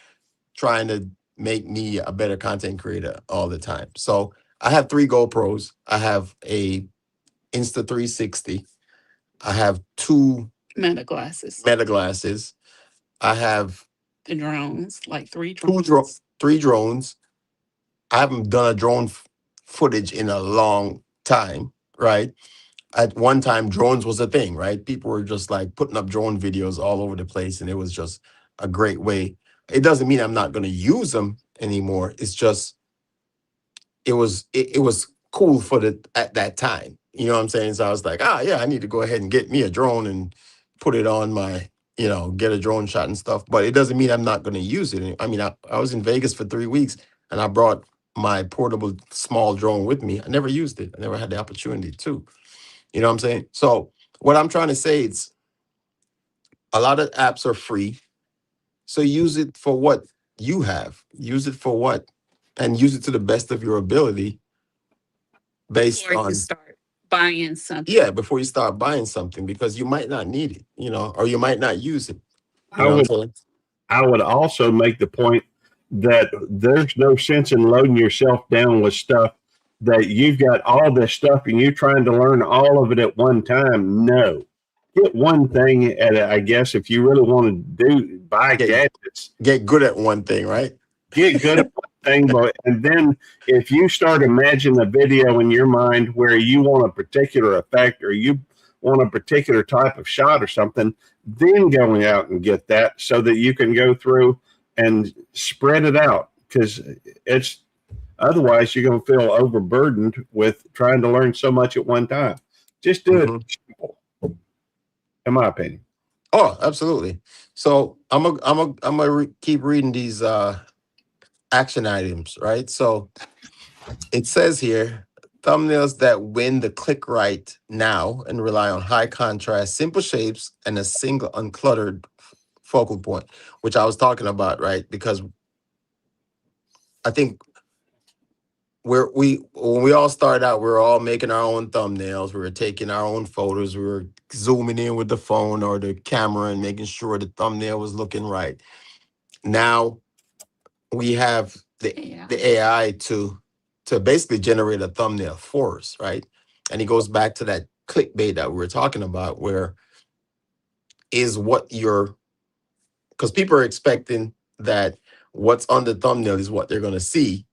trying to make me a better content creator all the time. So I have 3 GoPros. I have a Insta 360. I have two Meta glasses. Meta glasses. I have The drones, like 3 three drones. I haven't done a drone footage in a long time, right? At one time, drones was a thing, right? People were just like putting up drone videos all over the place, and it was just a great way. It doesn't mean I'm not going to use them anymore. It's just it was cool for the at that time. You know what I'm saying? So I was like, yeah, I need to go ahead and get me a drone and put it on my, get a drone shot and stuff. But it doesn't mean I'm not going to use it. I mean, I was in Vegas for 3 weeks, and I brought my portable small drone with me. I never used it. I never had the opportunity to. You know what I'm saying? So what I'm trying to say is, a lot of apps are free. So use it for what you have. Use it for what, and use it to the best of your ability, based before you on, start buying something. yeah, before you start buying something, because you might not need it, or you might not use it. You I know what I'm would saying? I would also make the point that there's no sense in loading yourself down with stuff that you've got all this stuff and you're trying to learn all of it at one time. No. Get one thing at it, I guess, if you really want to buy Get gadgets. get good at one thing, right? Get good at one thing, but and then if you start imagining a video in your mind where you want a particular effect or you want a particular type of shot or something, then going out and get that so that you can go through and spread it out, because it's otherwise you're going to feel overburdened with trying to learn so much at one time. Just do it Mhm. simple, in my opinion. Oh, absolutely. So I'm gonna keep reading these action items, right? So it says here, thumbnails that win the click right now and rely on high contrast, simple shapes, and a single uncluttered focal point, which I was talking about, right? Because I think when we all started out, we were all making our own thumbnails. We were taking our own photos. We were zooming in with the phone or the camera and making sure the thumbnail was looking right. Now we have Yeah. the AI to basically generate a thumbnail for us, right? And it goes back to that clickbait that we were talking about, where is what you're, because people are expecting that what's on the thumbnail is what they're going to see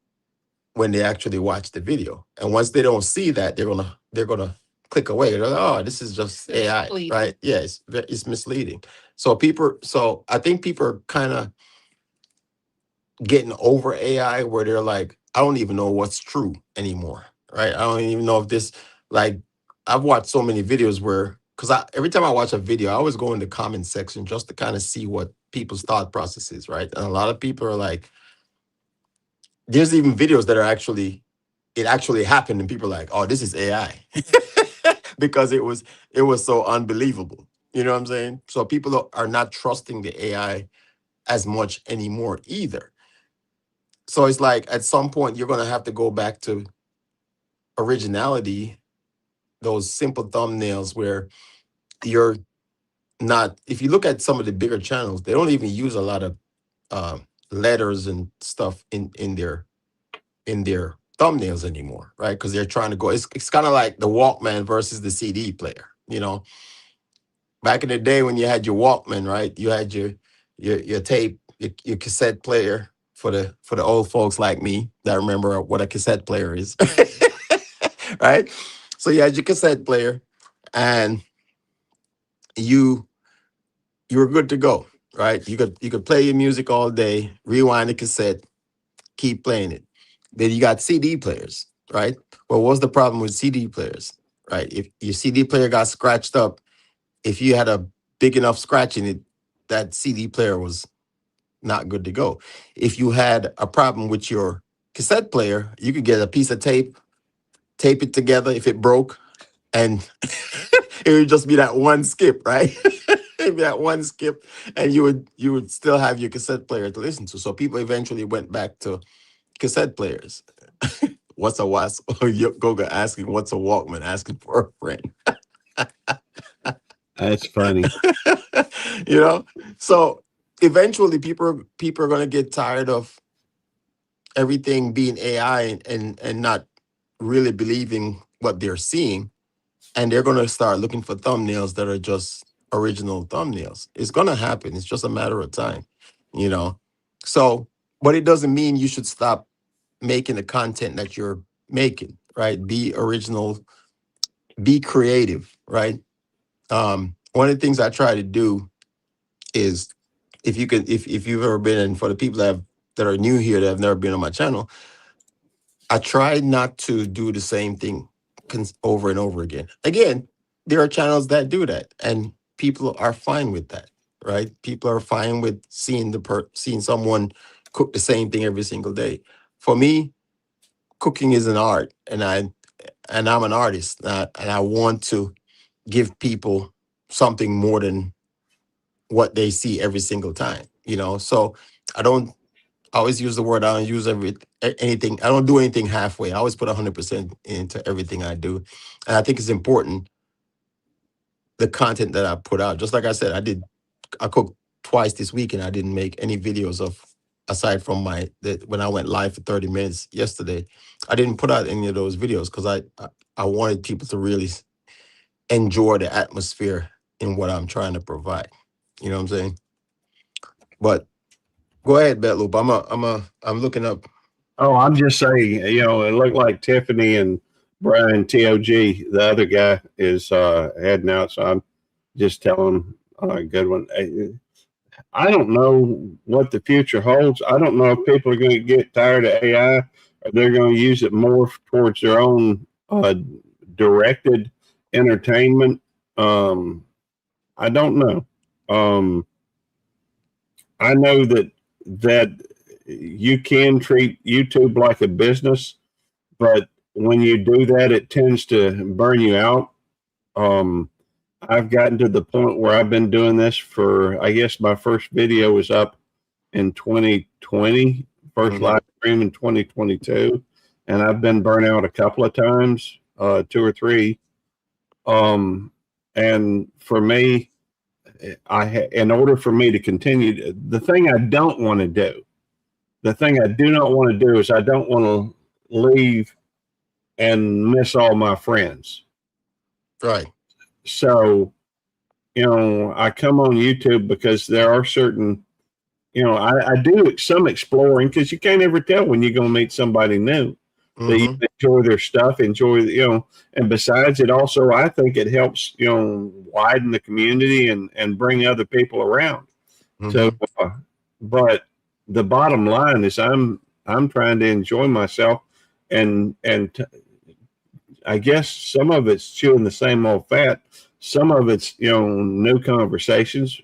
when they actually watch the video. And once they don't see that, they're gonna click away. They're like, oh, this is just AI, Misleading. right? Yeah, it's misleading. So I think people are kind of getting over AI, where they're like, I don't even know what's true anymore, right? I don't even know if this, like, I've watched so many videos where, because every time I watch a video, I always go in the comment section just to kind of see what people's thought process is, right? And a lot of people are like, there's even videos that are it actually happened, and people are like, oh, this is AI. Because it was so unbelievable. You know what I'm saying? So people are not trusting the AI as much anymore either. So it's like at some point you're gonna have to go back to originality, those simple thumbnails where you're not. If you look at some of the bigger channels, they don't even use a lot of uh, letters and stuff in their thumbnails anymore, right? Because they're trying to go. It's kind of like the Walkman versus the CD player. You know, back in the day when you had your Walkman, right? You had your tape, your cassette player for the old folks like me that remember what a cassette player is, right? So you had your cassette player, and you you were good to go, right? You could play your music all day, rewind the cassette, keep playing it. Then you got CD players, right? Well, what's the problem with CD players, right? If your CD player got scratched up, if you had a big enough scratch in it, that CD player was not good to go. If you had a problem with your cassette player, you could get a piece of tape, tape it together if it broke, and it would just be that one skip, right? It'd be that one skip, and you would still have your cassette player to listen to. So people eventually went back to cassette players. What's a was Goga asking what's a Walkman, asking for a friend. That's funny. You know, so eventually people are going to get tired of everything being AI and not really believing what they're seeing, and they're going to start looking for thumbnails that are just original thumbnails. It's going to happen. It's just a matter of time, you know. So, but it doesn't mean you should stop making the content that you're making, right? Be original, be creative, right? One of the things I try to do is, if you've ever been, and for the people that are new here that have never been on my channel, I try not to do the same thing over and over again. Again, there are channels that do that, and people are fine with that, right? People are fine with seeing someone cook the same thing every single day. For me, cooking is an art, and I'm an artist, and I want to give people something more than what they see every single time. You know, so I don't I always use the word. I don't use anything. I don't do anything halfway. I always put 100% into everything I do, and I think it's important, the content that I put out. Just like I said, I cooked twice this week, and I didn't make any videos of, aside from when I went live for 30 minutes yesterday. I didn't put out any of those videos because I wanted people to really enjoy the atmosphere in what I'm trying to provide. You know what I'm saying? But go ahead, Betloop. I'm looking up. Oh, I'm just saying, it looked like Tiffany and Brian TOG, the other guy, is heading out. So I'm just telling him, good one. I don't know what the future holds. I don't know if people are going to get tired of AI, or they're going to use it more towards their own directed entertainment. I don't know. I know that you can treat YouTube like a business, but when you do that, it tends to burn you out. I've gotten to the point where I've been doing this for, I guess my first video was up in 2020, first live stream in 2022, and I've been burnt out a couple of times, 2 or 3. And for me, in order for me to continue, the thing I don't want to do, the thing I do not want to do is I don't want to leave and miss all my friends. Right. So, I come on YouTube because there are certain, I do some exploring, because you can't ever tell when you're going to meet somebody new that you enjoy their stuff, and besides it also, I think it helps, widen the community and bring other people around. So, but the bottom line is I'm trying to enjoy myself, and I guess some of it's chewing the same old fat, some of it's new conversations,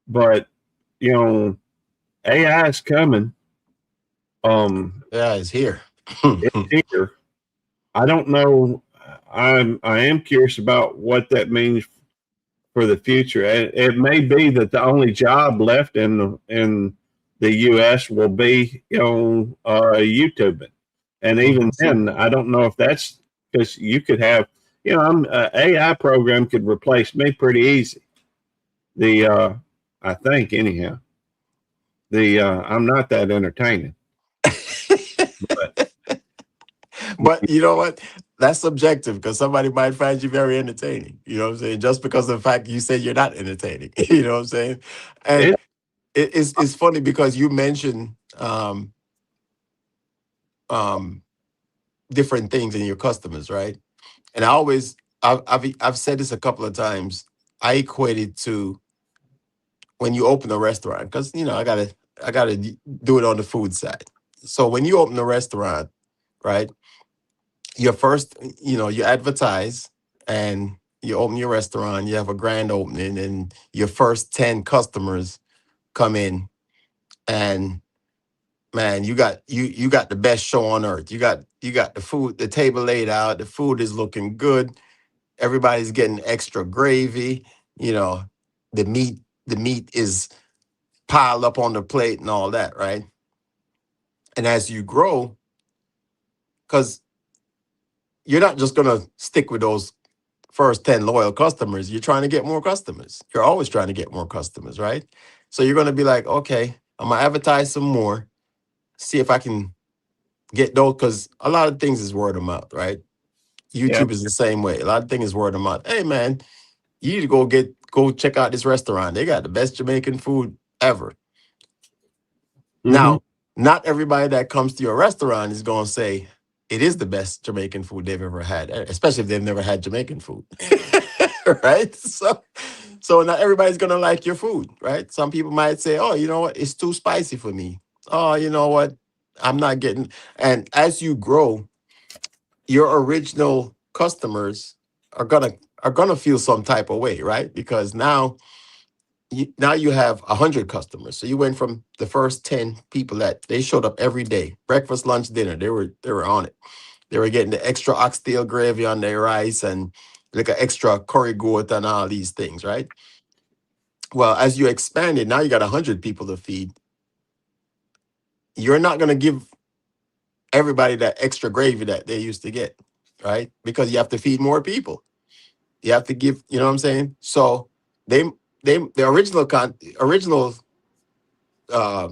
but AI is coming. Yeah, it's here. It's here. I don't know. I am curious about what that means for the future. It may be that the only job left in the U.S. will be, YouTubing. And even then, I don't know if that's because you could have, AI program could replace me pretty easy. I think anyhow, I'm not that entertaining. But you know what? That's subjective because somebody might find you very entertaining. You know what I'm saying? Just because of the fact you said you're not entertaining. You know what I'm saying? And It, it's funny because you mentioned um, different things in your customers, right? And I've said this a couple of times. I equate it to when you open a restaurant because I gotta do it on the food side. So when you open a restaurant, right? Your first, you advertise and you open your restaurant, you have a grand opening, and your first 10 customers come in, and man, you got the best show on earth. You got the food, the table laid out, the food is looking good, everybody's getting extra gravy, you know, the meat is piled up on the plate and all that, right? And as you grow, because you're not just gonna stick with those first 10 loyal customers, you're trying to get more customers. You're always trying to get more customers, right? So you're going to be like, okay, I'm going to advertise some more, see if I can get those, because a lot of things is word of mouth, right? yeah. YouTube is the same way. A lot of things is word of mouth. Hey, man, you need to go check out this restaurant. They got the best Jamaican food ever. Mm-hmm. Now, not everybody that comes to your restaurant is going to say it is the best Jamaican food they've ever had, especially if they've never had Jamaican food. Right? So not everybody's going to like your food, right? Some people might say, "Oh, you know what? It's too spicy for me." "Oh, you know what? I'm not getting." And as you grow, your original customers are going to feel some type of way, right? Because now you have 100 customers. So you went from the first 10 people that they showed up every day, breakfast, lunch, dinner. They were on it. They were getting the extra oxtail gravy on their rice and like an extra curry goat and all these things, right? Well, as you expanded, now you got 100 people to feed. You're not going to give everybody that extra gravy that they used to get, right? Because you have to feed more people. You have to give, you know what I'm saying? So they the original uh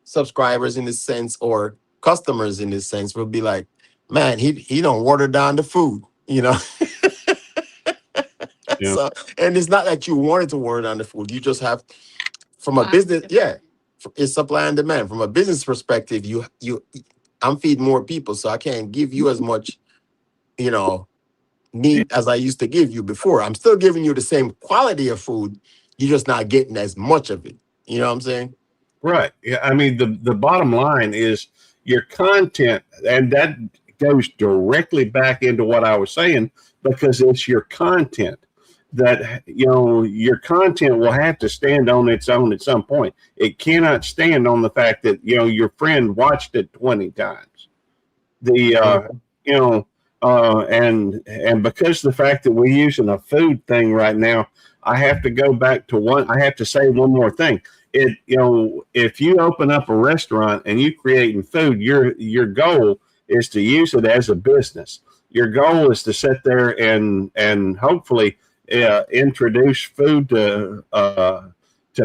subscribers in this sense or customers in this sense will be like, man, he don't water down the food, you know. Yeah. So, and it's not that you wanted to water down the food. You just have from a Supply business, and yeah, demand. it's supply and demand. From a business perspective, I'm feeding more people, so I can't give you as much, you know, Yeah. meat as I used to give you before. I'm still giving you the same quality of food. You're just not getting as much of it. You know what I'm saying? Right. Yeah. I mean, the bottom line is your content, and that goes directly back into what I was saying because it's your content that, your content will have to stand on its own at some point. It cannot stand on the fact that, your friend watched it 20 times. The, you know, and because the fact that we're using a food thing right now, I have to go back to I have to say one more thing. If you open up a restaurant and you creating food, your goal is to use it as a business. Your goal is to sit there and hopefully introduce food to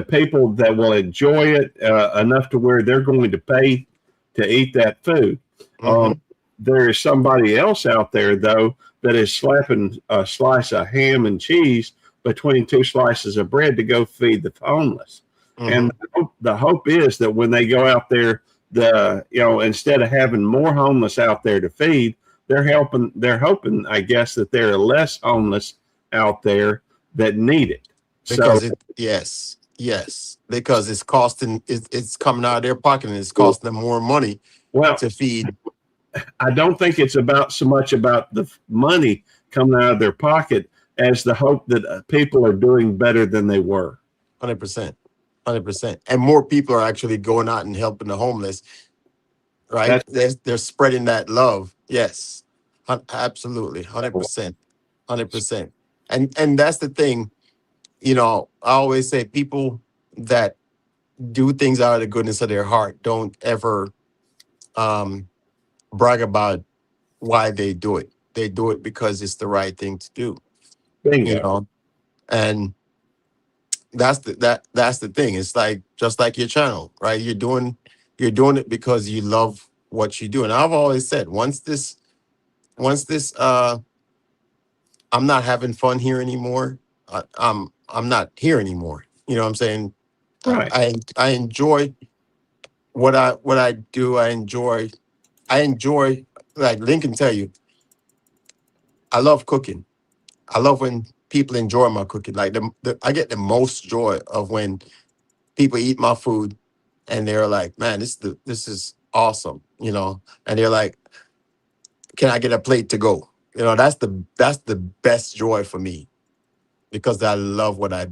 people that will enjoy it enough to where they're going to pay to eat that food. Mm-hmm. There is somebody else out there though that is slapping a slice of ham and cheese between two slices of bread to go feed the homeless. Mm-hmm. And the hope is that when they go out there, instead of having more homeless out there to feed, they're hoping, I guess, that there are less homeless out there that need it. So, Because yes, because it's coming out of their pocket and it's costing them more money well, to feed. I don't think it's about so much about the money coming out of their pocket as the hope that people are doing better than they were. 100%, 100%, and more people are actually going out and helping the homeless. Right? That's They're spreading that love. Yes, absolutely, 100%, 100%. And that's the thing. I always say people that do things out of the goodness of their heart. Don't ever brag about why they do it. They do it because it's the right thing to do, you Bingo. know. And that's the thing. It's like just like your channel, right? You're doing it because you love what you do. And I've always said once this I'm not having fun here anymore. I'm not here anymore. You know what I'm saying? Right. I enjoy what I do. I enjoy, like Lynn can tell you, I love cooking. I love when people enjoy my cooking. Like I get the most joy of when people eat my food and they're like, man, this is awesome, you know. And they're like, can I get a plate to go? You know, that's the best joy for me because I love what I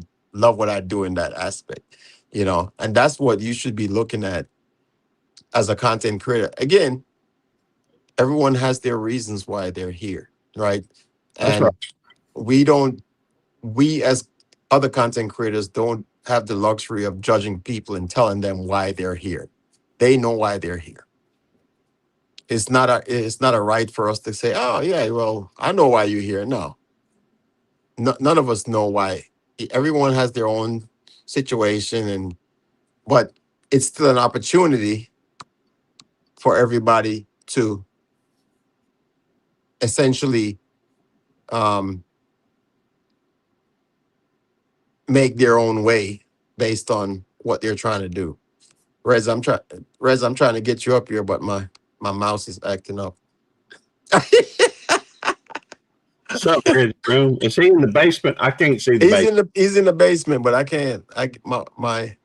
do in that aspect, you know. And that's what you should be looking at as a content creator. Again, everyone has their reasons why they're here, right? That's right. And we as other content creators don't have the luxury of judging people and telling them why they're here. They know why they're here. It's not a right for us to say, oh yeah, well, I know why you're here. No, none of us know why. Everyone has their own situation, but it's still an opportunity for everybody to essentially um, make their own way based on what they're trying to do. Rez, I'm trying to get you up here, but my mouse is acting up. Something in his room. Is he in the basement? I can't see the basement. He's in the basement, but I can't. My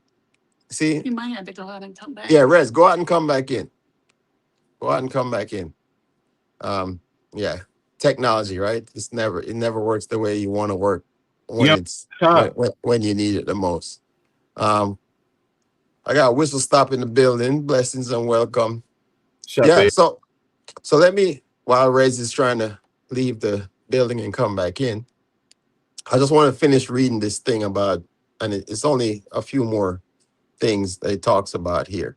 see. You might have to go out and come back. Yeah, Rez, go out and come back in. Go out and come back in. Um, yeah, technology, right? It never works the way you want to work when Yep. it's Todd, when you need it the most. Um, I got a whistle stop in the building. Blessings and welcome. shut Yeah, up. so let me, while Rez is trying to leave the building and come back in, I just want to finish reading this thing about, and it's only a few more things that it talks about here.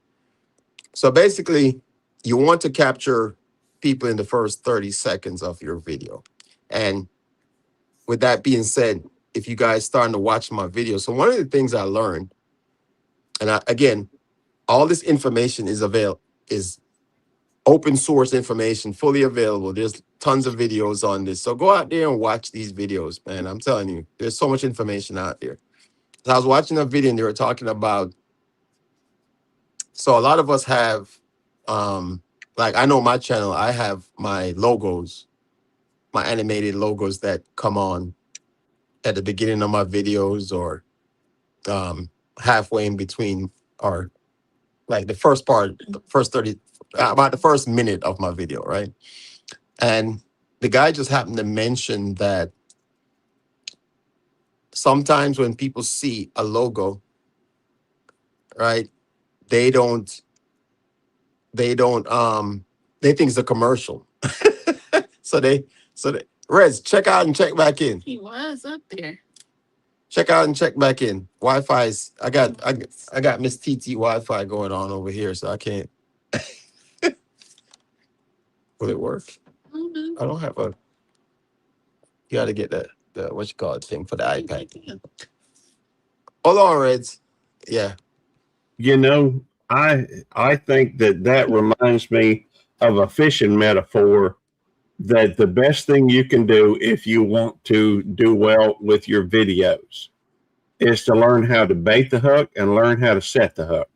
So basically, you want to capture people in the first 30 seconds of your video. And with that being said, if you guys starting to watch my video, so one of the things I learned, and again, all this information is open source information, fully available. There's tons of videos on this. So go out there and watch these videos, man. I'm telling you, there's so much information out there. So I was watching a video and they were talking about, so a lot of us have, like I know my channel, I have my logos, my animated logos that come on at the beginning of my videos or halfway in between, or like the first part, the first 30, about the first minute of my video, right? And the guy just happened to mention that sometimes when people see a logo, right, they don't, they think it's a commercial. so they, Rez, check out and check back in. He was up there. Check out and check back in. Wi-Fi's, I got Miss TT Wi-Fi going on over here, so I can't. Will it work? I don't have a. You got to get the what you call it thing for the iPad. Hold on, Reds. Yeah. You know, I think that reminds me of a fishing metaphor, that the best thing you can do if you want to do well with your videos is to learn how to bait the hook and learn how to set the hook.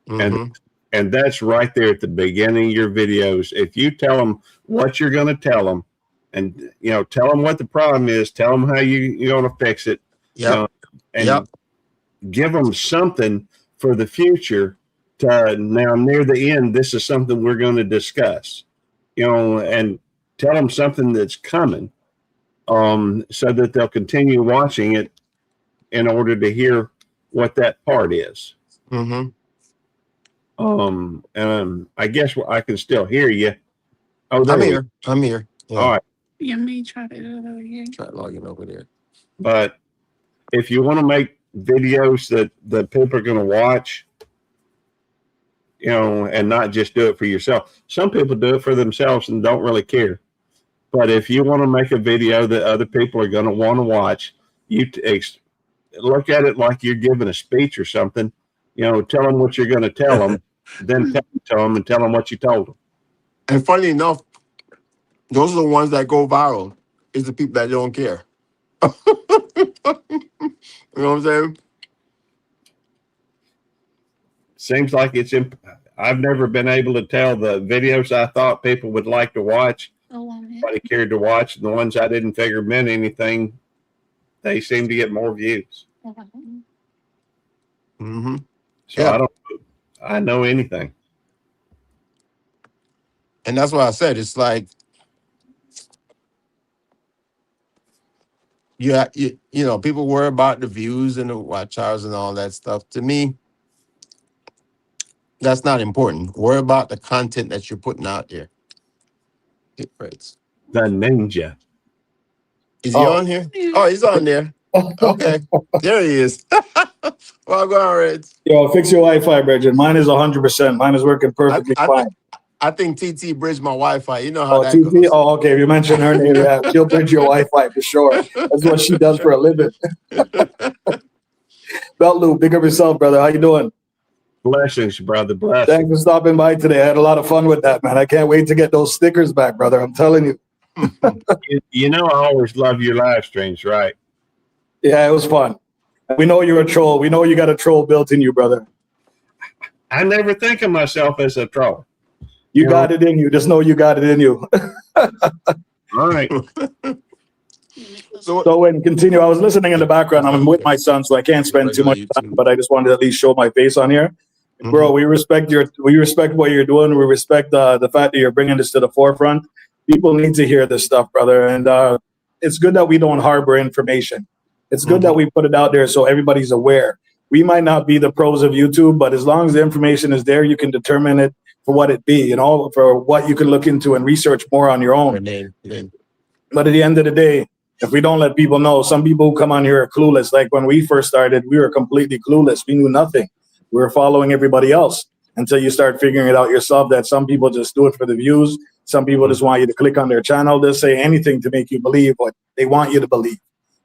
Mm-hmm. And that's right there at the beginning of your videos. If you tell them what you're going to tell them, and tell them what the problem is, tell them how you're going to fix it, and give them something for the future. Now near the end, this is something we're going to discuss, and tell them something that's coming, so that they'll continue watching it in order to hear what that part is. Mm-hmm. I guess I can still hear you. Oh, I'm here. Yeah. All right. You may try to do it over here. Try logging over there. But if you want to make videos that people are going to watch, and not just do it for yourself. Some people do it for themselves and don't really care. But if you want to make a video that other people are going to want to watch, you look at it like you're giving a speech or something. Tell them what you're going to tell them, then tell it to them and tell them what you told them. And funny enough, those are the ones that go viral. Is the people that don't care. You know what I'm saying? Seems like I've never been able to tell the videos I thought people would like to watch, nobody cared to watch. The ones I didn't figure meant anything, they seem to get more views. Mm-hmm. So yeah. I know anything. And that's why I said it's like, people worry about the views and the watch hours and all that stuff. To me, that's not important. Worry about the content that you're putting out there. The ninja. Is he on here? Oh, he's on there. Okay. There he is. Well, go on, Reds. Yo, fix your Wi-Fi, Bridget. Mine is 100%. Mine is working perfectly fine. I think TT bridged my Wi-Fi. You know how that TT? goes. Oh, okay. If you mentioned her name, yeah, she'll bridge your Wi-Fi for sure. That's what she does for a living. Belt Loop, big up yourself, brother. How you doing? Blessings, brother. Blessings. Thanks for stopping by today. I had a lot of fun with that, man. I can't wait to get those stickers back, brother. I'm telling you. I always love your live streams, right? Yeah, it was fun. We know you're a troll. We know you got a troll built in you, brother. I never think of myself as a troll. You got it in you. Just know you got it in you. All right. So and continue. I was listening in the background. I'm with my son, so I can't spend too much time, but I just wanted to at least show my face on here. Mm-hmm. Bro, we respect what you're doing. We respect the fact that you're bringing this to the forefront. People need to hear this stuff, brother. And it's good that we don't harbor information. It's good that we put it out there so everybody's aware. We might not be the pros of YouTube, but as long as the information is there, you can determine it for what it be, for what you can look into and research more on your own. But at the end of the day, if we don't let people know, some people who come on here are clueless. Like when we first started, we were completely clueless. We knew nothing. We were following everybody else until you start figuring it out yourself that some people just do it for the views. Some people just want you to click on their channel. They'll say anything to make you believe what they want you to believe.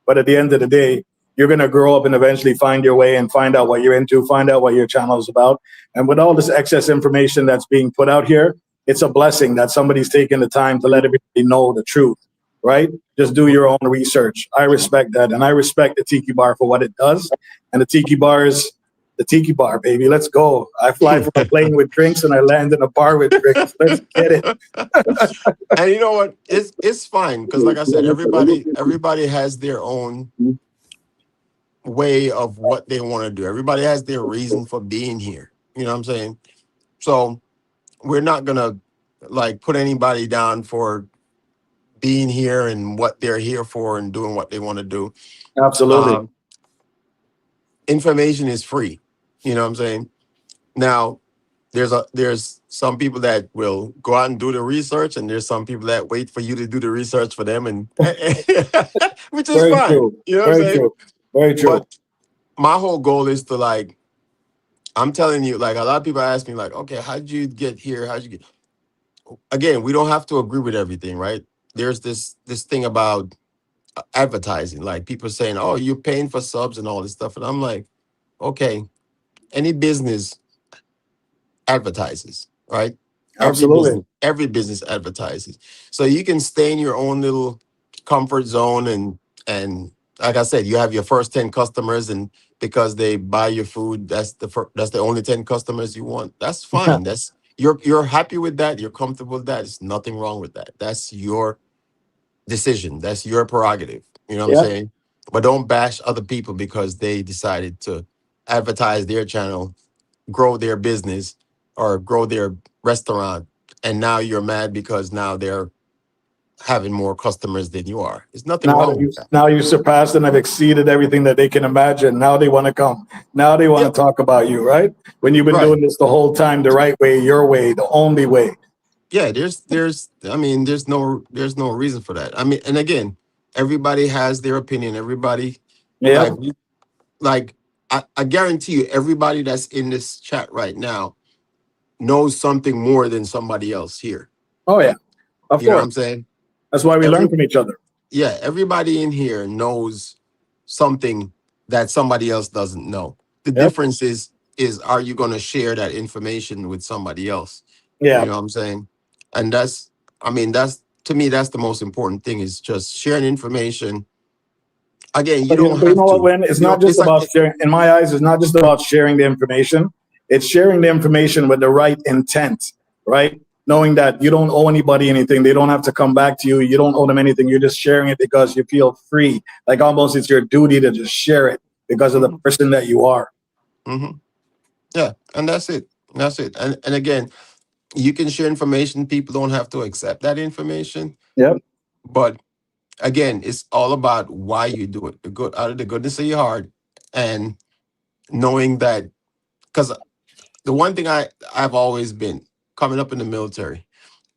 But at the end of the day, you're going to grow up and eventually find your way and find out what you're into, find out what your channel is about. And with all this excess information that's being put out here, it's a blessing that somebody's taking the time to let everybody know the truth, right? Just do your own research. I respect that. And I respect the Tiki Bar for what it does. And the Tiki Bar is the Tiki Bar, baby. Let's go. I fly from a plane with drinks and I land in a bar with drinks. Let's get it. And you know what? It's fine. Because like I said, everybody has their own way of what they want to do. Everybody has their reason for being here. You know what I'm saying? So we're not going to put anybody down for being here and what they're here for and doing what they want to do. Absolutely. Information is free. You know what I'm saying? Now, there's some people that will go out and do the research, and there's some people that wait for you to do the research for them, and which is Very fine. true. You know what I'm saying? True. Very true. But my whole goal is to I'm telling you, a lot of people ask me okay, how'd you get here? How'd you get? Again, we don't have to agree with everything, right? There's this thing about advertising, people saying, oh, you're paying for subs and all this stuff. And I'm like, okay, any business advertises, right? Absolutely. Every business advertises. So you can stay in your own little comfort zone and like I said, you have your first 10 customers, and because they buy your food, that's the only 10 customers you want. That's fine. That's you're happy with that. You're comfortable with that. There's nothing wrong with that. That's your decision. That's your prerogative. You know what I'm saying? But don't bash other people because they decided to advertise their channel, grow their business, or grow their restaurant, and now you're mad because now they're having more customers than you are. There's nothing wrong with that. Now you surpassed and have exceeded everything that they can imagine. Now they want to come. Now they want to talk about you, right? When you've been doing this the whole time, the right way, your way, the only way. Yeah, there's no reason for that. And again, everybody has their opinion. Everybody, I guarantee you, everybody that's in this chat right now knows something more than somebody else here. Oh yeah, of You know what course. I'm saying? That's why we learn from each other. Yeah, everybody in here knows something that somebody else doesn't know. The difference is are you going to share that information with somebody else? Yeah. You know what I'm saying? And that's to me, that's the most important thing, is just sharing information. Again, you don't But you have know to. what, Win? It's You not know, just it's like about sharing. In my eyes, it's not just about sharing the information. It's sharing the information with the right intent, right? Knowing that you don't owe anybody anything. They don't have to come back to you. You don't owe them anything. You're just sharing it because you feel free. Like almost it's your duty to just share it because of the person that you are. Mm-hmm. Yeah, and that's it. That's it. And again, you can share information. People don't have to accept that information. Yep. But again, it's all about why you do it. The good out of the goodness of your heart, and knowing that, because the one thing I've always been coming up in the military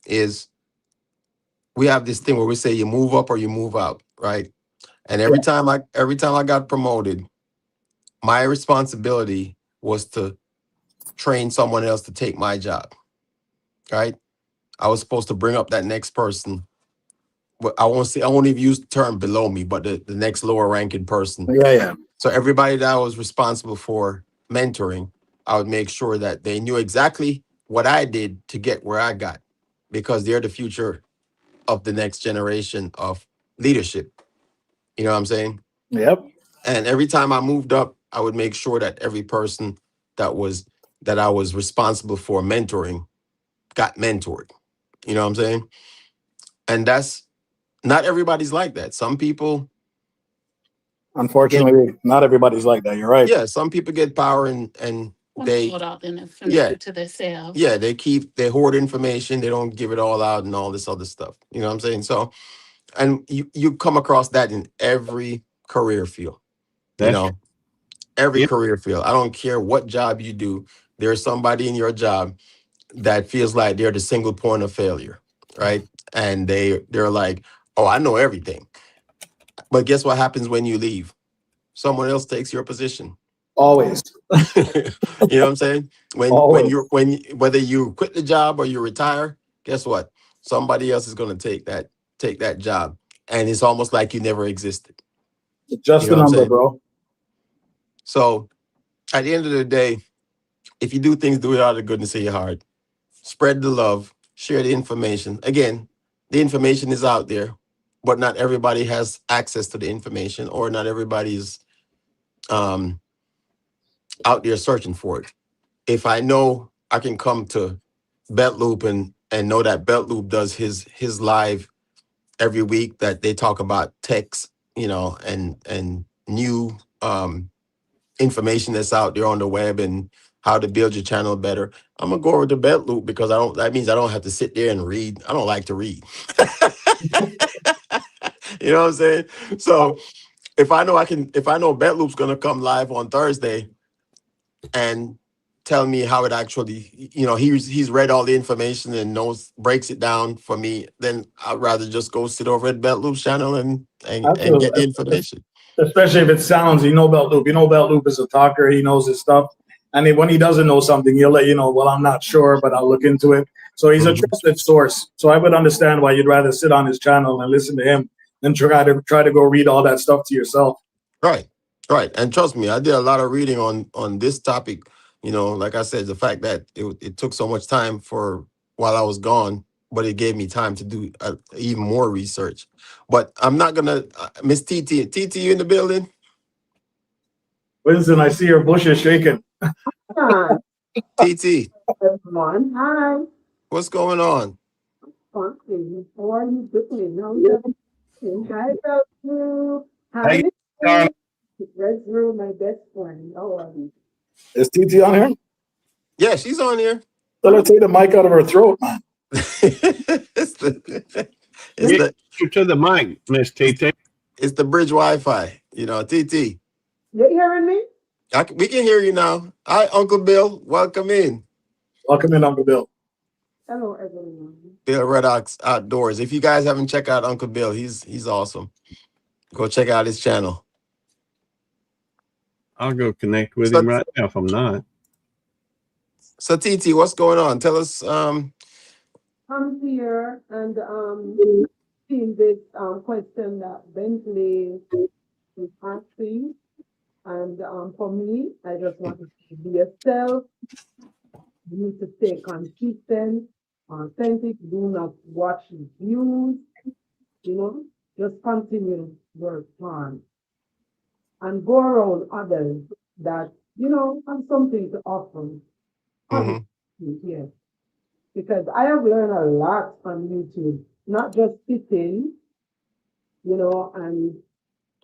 is we have this thing where we say you move up or you move out, right? And every time I got promoted, my responsibility was to train someone else to take my job, right? I was supposed to bring up that next person. But I won't even use the term below me, but the next lower ranking person. Yeah. So everybody that I was responsible for mentoring, I would make sure that they knew exactly what I did to get where I got, because they're the future of the next generation of leadership. You know what I'm saying? Yep. And every time I moved up, I would make sure that every person that I was responsible for mentoring got mentored. You know what I'm saying? And that's not everybody's like that. Some people Unfortunately, not everybody's like that. You're right. Yeah, some people get power and they Hold out the information to themselves. yeah, they hoard information, they don't give it all out and all this other stuff. You know what I'm saying? So, and you come across that in every career field. You That's know, every yeah. career field. I don't care what job you do, there's somebody in your job that feels like they're the single point of failure, right? And they're like, "Oh, I know everything." But guess what happens when you leave? Someone else takes your position. Always. You know what I'm saying? Always. Whether you quit the job or you retire, guess what? Somebody else is going to take that job, and it's almost like you never existed. Just You the know what I'm number, saying? bro. So at the end of the day, if you do things, do it out of the goodness of your heart. Spread the love, share the information. Again, the information is out there, but not everybody has access to the information, or not everybody's out there searching for it. If I know I can come to Belt Loop and know that Belt Loop does his live every week, that they talk about techs, and new information that's out there on the web and how to build your channel better, I'm gonna go over to Belt Loop, because that means I don't have to sit there and read. I don't like to read. You know what I'm saying? So if I know Belt Loop's gonna come live on Thursday and tell me how it actually, he's read all the information and breaks it down for me, then I'd rather just go sit over at Belt Loop's channel and get the information. Especially if it sounds, Belt Loop. Belt Loop is a talker. He knows his stuff. And when he doesn't know something, he'll let you know, well, I'm not sure, but I'll look into it. So he's a trusted source. So I would understand why you'd rather sit on his channel and listen to him than try to go read all that stuff to yourself. Right. And trust me, I did a lot of reading on this topic. Like I said, the fact that it took so much time while I was gone, but it gave me time to do even more research. But I'm not gonna Miss TT. TT, you in the building? Winston, I see your bushes shaking. Hi, TT, everyone. Hi. what's going on? Fine. How are you doing? How are you doing? Hi, Beltru. Hey, Hi, Red's my best friend. How are you? Is TT on here? Yeah, she's on here. Tell her to take the mic out of her throat, man. it's get to the mic, Miss TT. It's the bridge Wi-Fi. TT. You hearing me? We can hear you now. Hi, Uncle Bill. Welcome in. Welcome in, Uncle Bill. Hello, everyone. Bill Red Ox Outdoors. If you guys haven't checked out Uncle Bill, he's awesome. Go check out his channel. I'll go connect with him right now if I'm not. So TT, what's going on? Tell us. I'm here and seeing this question that Bentley is asking. And for me, I just want to say, be yourself. You need to stay consistent, authentic. Do not watch views. Just continue work hard and go around others that have something to offer. Yes, because I have learned a lot on YouTube, not just sitting, and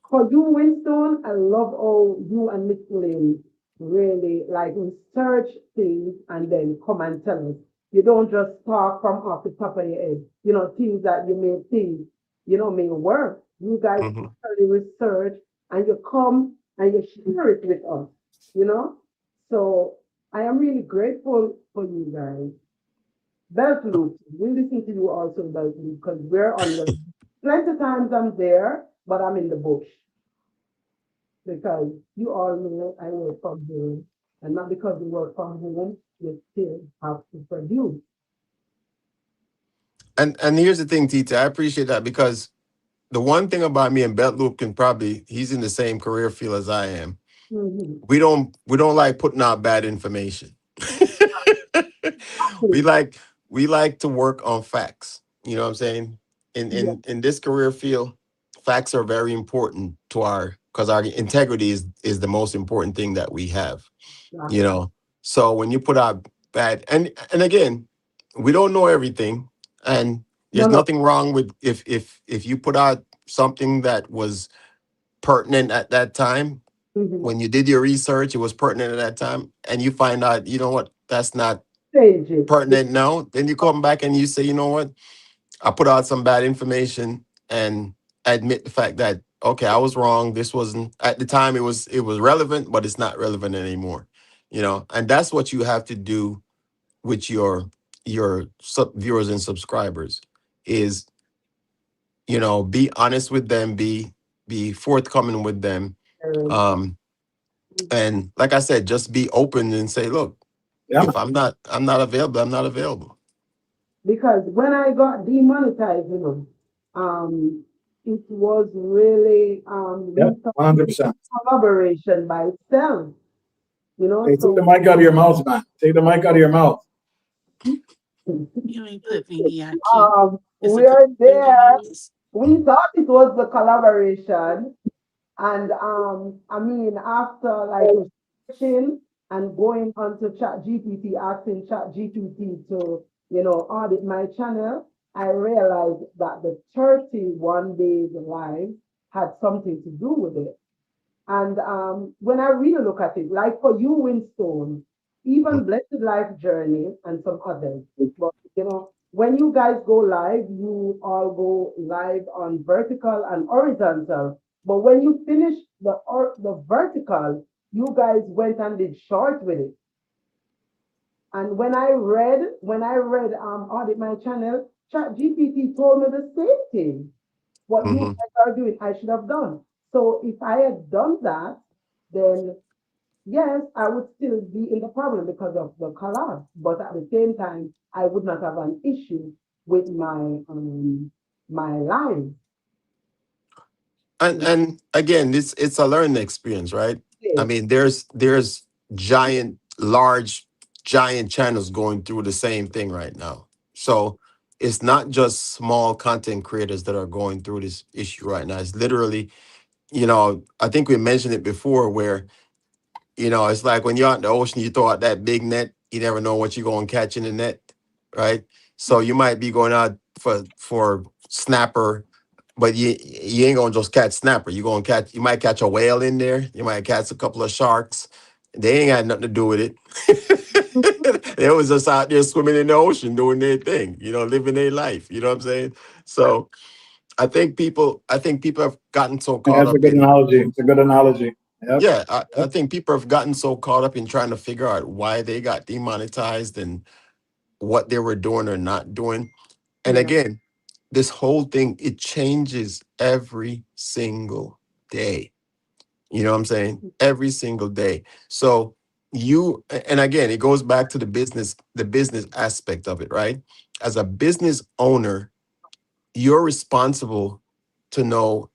for you, Winston, I love how you and Miss Lynn really like research things and then come and tell us. You don't just talk from off the top of your head, things that you may think, may work. You guys really research and you come and you share it with us, So I am really grateful for you guys. Belt Loop, we listen to you also, Belt Loop, because we're on the plenty of times I'm there, but I'm in the bush. Because you all know I work from home, and not because you work from home, you still have to produce. And here's the thing, Tita, I appreciate that because the one thing about me and Belt Loop he's in the same career field as I am. We don't like putting out bad information. we like to work on facts. You know what I'm saying? In this career field, facts are very important to because our integrity is the most important thing that we have. So when you put out bad and again, we don't know everything, and there's nothing wrong with if you put out something that was pertinent at that time. When you did your research, it was pertinent at that time, and you find out, you know what, that's not pertinent now. Then you come back and you say, you know what, I put out some bad information and admit the fact that, okay, I was wrong. This wasn't at the time. It was relevant, but it's not relevant anymore. And that's what you have to do with your viewers and subscribers is, be honest with them, be forthcoming with them. And like I said, just be open and say, look, if I'm not available, I'm not available. Because when I got demonetized, it was really 100% collaboration by itself. Hey, take the mic out of your mouth, man. Take the mic out of your mouth. You ain't put me we are there. We thought it was the collaboration. And after like searching and going onto ChatGPT, asking ChatGPT to, audit my channel, I realized that the 31 days live had something to do with it. And when I really look at it, like for you, Winston, even Blessed Life Journey and some others, but when you guys go live, you all go live on vertical and horizontal. But when you finish the vertical, you guys went and did short with it. And when I read audit my channel, ChatGPT told me the same thing. What you guys are doing, I should have done. So if I had done that, then yes, I would still be in the problem because of the collab. But at the same time, I would not have an issue with my my life. And again, it's a learning experience, right? Yes. I mean, there's large channels going through the same thing right now. So it's not just small content creators that are going through this issue right now. It's literally, I think we mentioned it before where, it's like when you're out in the ocean, you throw out that big net, you never know what you're going to catch in the net, right? So you might be going out for snapper, but you ain't gonna just catch snapper. You might catch a whale in there. You might catch a couple of sharks. They ain't got nothing to do with it. They was just out there swimming in the ocean doing their thing, living their life. You know what I'm saying? So I think people have gotten so caught up. That's a good analogy. It's a good analogy. Yep. Yeah, I think people have gotten so caught up in trying to figure out why they got demonetized and what they were doing or not doing. And again, this whole thing, it changes every single day. You know what I'm saying? Every single day. So and again, it goes back to the business aspect of it, right? As a business owner, you're responsible to know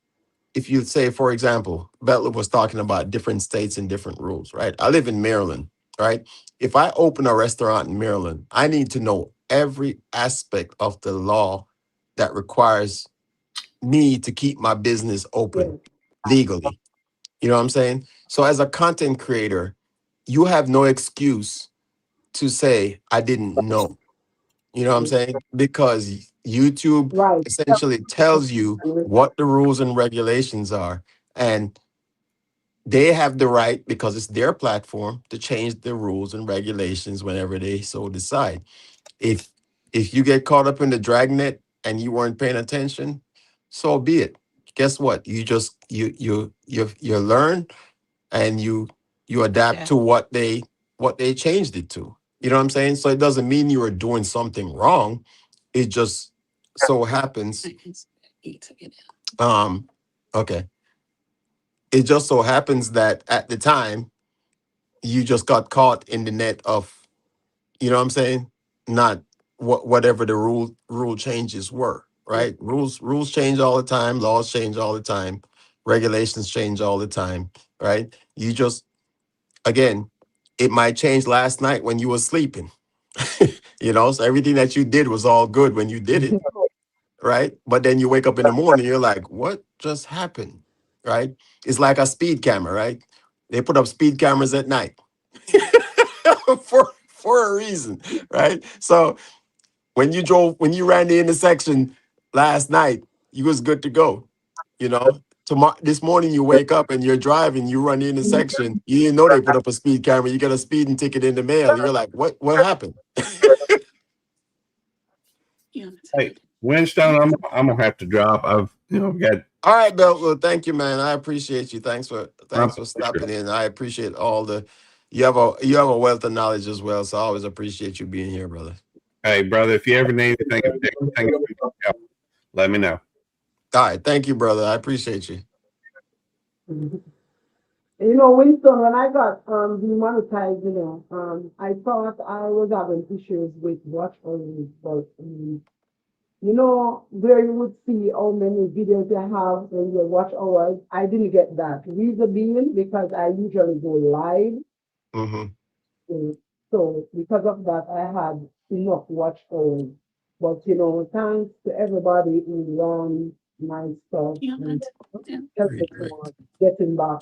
if you say, for example, Butler was talking about different states and different rules, right? I live in Maryland, right? If I open a restaurant in Maryland, I need to know every aspect of the law that requires me to keep my business Yes. open legally. You know what I'm saying? So as a content creator, you have no excuse to say, I didn't know. You know what I'm saying? Because YouTube Right. essentially tells you what the rules and regulations are. And they have the right, because it's their platform, to change the rules and regulations whenever they so decide. If if you get caught up in the dragnet and you weren't paying attention, so be it. Guess what? You just you learn and you adapt Okay. to what they changed it to. You know what I'm saying? So it doesn't mean you are doing something wrong. It just so happens. Um, okay. It just so happens that at the time you just got caught in the net of, you know what I'm saying? Not whatever the rule changes were, right? Rules change all the time, laws change all the time, regulations change all the time, right? You just again, it might change last night when you were sleeping. So everything that you did was all good when you did it, right? But then you wake up in the morning, you're like, what just happened? Right? It's like a speed camera, right? They put up speed cameras at night for a reason, right? So when you ran the intersection last night, you was good to go. Tomorrow, this morning you wake up and you're driving, you run the intersection, you didn't know they put up a speed camera, you get a speeding ticket in the mail. You're like, what happened? Hey, Winston, I'm gonna have to drop. I've got All right, Bill. Well, thank you, man. I appreciate you. Thanks for my stopping in. I appreciate all the you have a wealth of knowledge as well. So I always appreciate you being here, brother. Hey, brother, if you ever need anything, let me know. All right, thank you, brother. I appreciate you. Winston, when I got demonetized, I thought I was having issues with watch only, but where you would see how many videos you have in your watch hours, I didn't get that. Reason being because I usually go live. Mm-hmm. So because of that, I had enough watch hours. But thanks to everybody who run my stuff and Great, great. getting back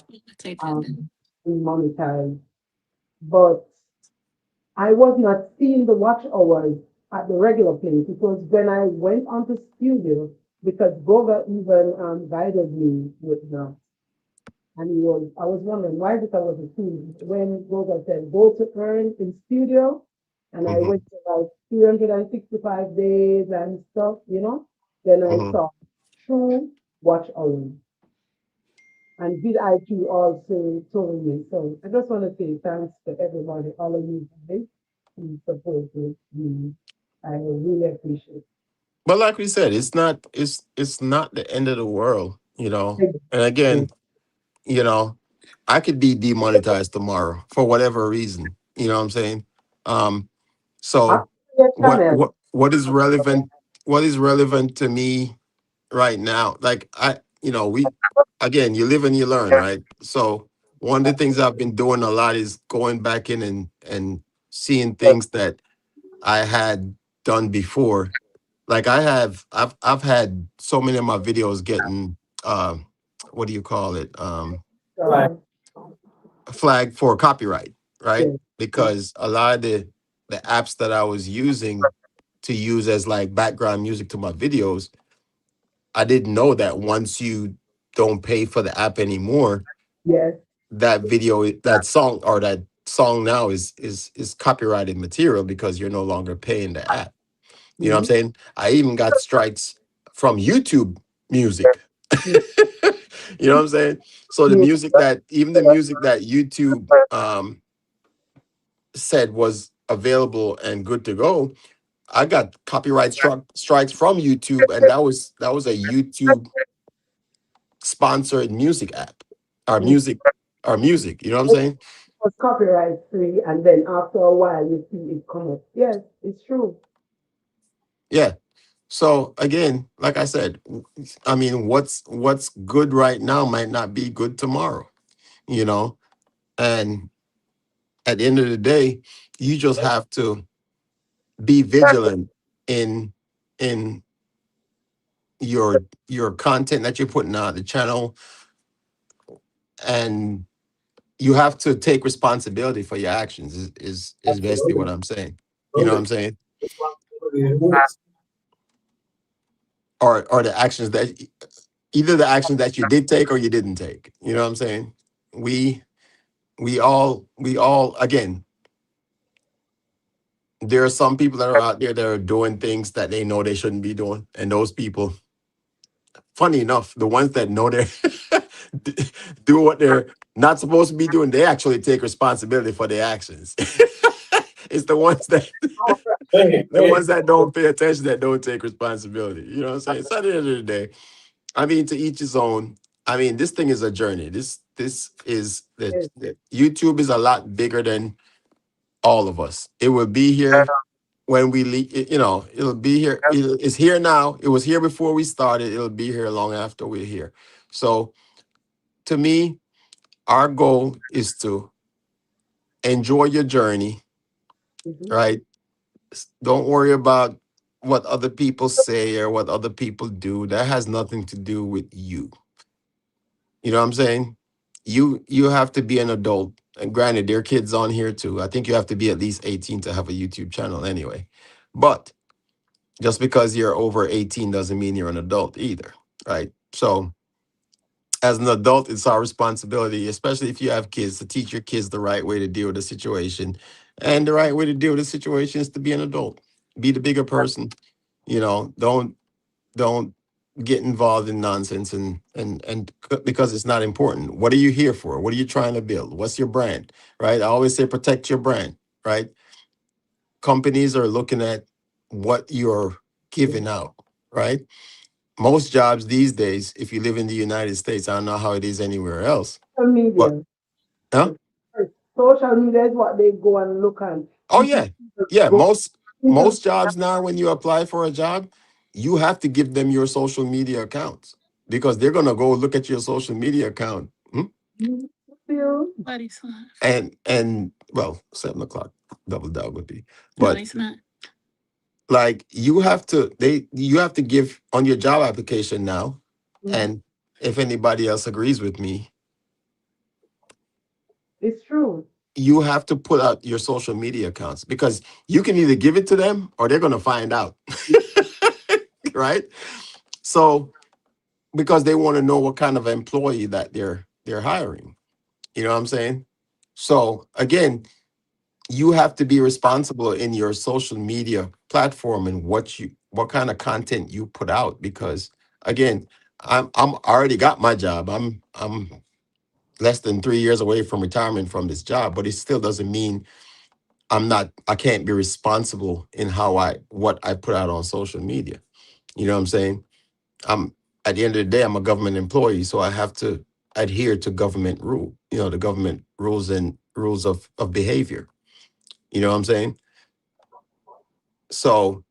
monetized. But I was not seeing the watch hours at the regular place. It was when I went onto studio because Goga even guided me with that. And I was wondering why because I was a student. When Goga said go to earn in studio, and I Mm-hmm. went to like 365 days and stuff, then I Mm-hmm. saw true watch hours. And VIQ also told me. So I just want to say thanks to everybody, all of you guys who supported me. I really appreciate But like we said, it's not the end of the world. it. And again, you know, I could be demonetized tomorrow for whatever reason. You know what I'm saying? Um, After so your what channel, what what is relevant? What is relevant to me right now? Like we again, you live and you learn, right? So one of the things I've been doing a lot is going back in and seeing things that I had done before. Like I've had so many of my videos getting what do you call it? uh, Flagged for copyright, right? yes, Because a lot of the apps that I was using to use as like background music to my videos, I didn't know that once you don't pay for the app anymore, yes, that song or that song now is copyrighted material because you're no longer paying the app. You know what I'm mhm, saying? I even got strikes from YouTube music. mhm, You know what I'm saying? So the music that YouTube said was available and good to go, I got copyright strikes from YouTube, and that was a YouTube sponsored music app. our music, you know what I'm saying? was copyright free, and then after a while you see it come up. Yes, it's true. Yeah. So again, like I said, I mean, what's good right now might not be good tomorrow, you know? And at the end of the day, you just have to be vigilant in in your content that you're putting out the channel, and you have to take responsibility for your actions is basically what I'm saying. You know what I'm saying? Or the actions that either the actions that you did take or you didn't take. You know what I'm saying? We we all again, there are some people that are out there that are doing things that they know they shouldn't be doing. And those people, funny enough, the ones that know they do what they're not supposed to be doing, they actually take responsibility for their actions. It's the ones that the ones that don't pay attention that don't take responsibility. You know what I'm saying? So at the end of the day, I mean, to each his own. I mean, this thing is a journey. This is Yes. the YouTube is a lot bigger than all of us. It will be here when we leave. You know, it'll be here. It's here now. It was here before we started. It'll be here long after we're here. So to me, our goal is to enjoy your journey, Mhm. right? Don't worry about what other people say or what other people do. That has nothing to do with you. You know what I'm saying? You have to be an adult. And granted, there are kids on here too. I think you have to be at least 18 to have a YouTube channel anyway. But just because you're over 18 doesn't mean you're an adult either, right? So as an adult, it's our responsibility, especially if you have kids, to teach your kids the right way to deal with the situation. And the right way to deal with the situation is to be an adult. Be the bigger person. You know, don't get involved in nonsense because it's not important. What are you here for? What are you trying to build? What's your brand? Right? I always say protect your brand, right? Companies are looking at what you're giving out, right? Most jobs these days, if you live in the United States, I don't know how it is anywhere else, Social but media. huh? Social media is what they go and look at. Oh If you yeah. Yeah, go into most jobs now, when you apply for a job, you have to give them your social media accounts because they're gonna go look at your social media account. you feel What is that? And well, 7 o'clock double dog would be. No, But it's not. like you have to give on your job application now. And if anybody else agrees with me, it's true. you have to put out your social media accounts because you can either give it to them or they're gonna find out. Right? So because they want to know what kind of employee that they're hiring. You know what I'm saying? So again, you have to be responsible in your social media platform and what kind of content you put out because again, I'm already got my job. I'm less than 3 years away from retirement from this job, but it still doesn't mean I can't be responsible in what I put out on social media. You know what I'm saying? I'm At the end of the day, I'm a government employee, so I have to adhere to government the government rules and rules of behavior. You know what I'm saying? So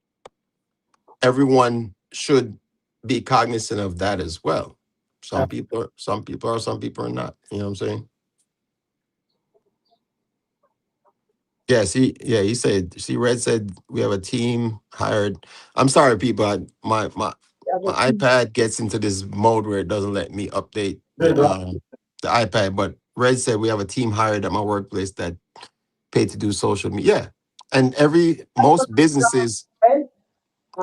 everyone should be cognizant of that as well. Some people are not. You know what I'm saying? He said, see, Red said we have a team hired. I'm sorry, people. My iPad gets into this mode where it doesn't let me update the iPad. But Red said we have a team hired at my workplace that paid to do social media. Yeah. And most businesses, Right?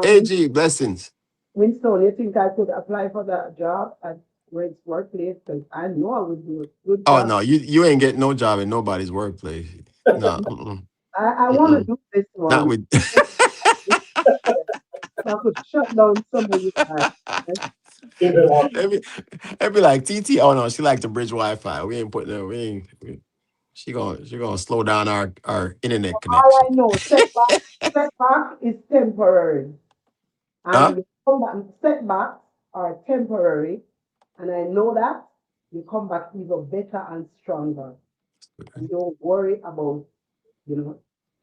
AG, blessings. Winston, you think I could apply for that job at Red's workplace? Because I know I would do a good Oh job. no, you ain't getting no job in nobody's workplace. No, I want to mm-mm. do this Not one. with I could shut down some of you guys. every every like TT. Oh no, she like the bridge Wi-Fi. We ain't putting her. She gonna slow down our internet All I connection. know, setback is temporary. Huh? And setbacks are temporary. And I know that. you come back even better and stronger. You don't worry about,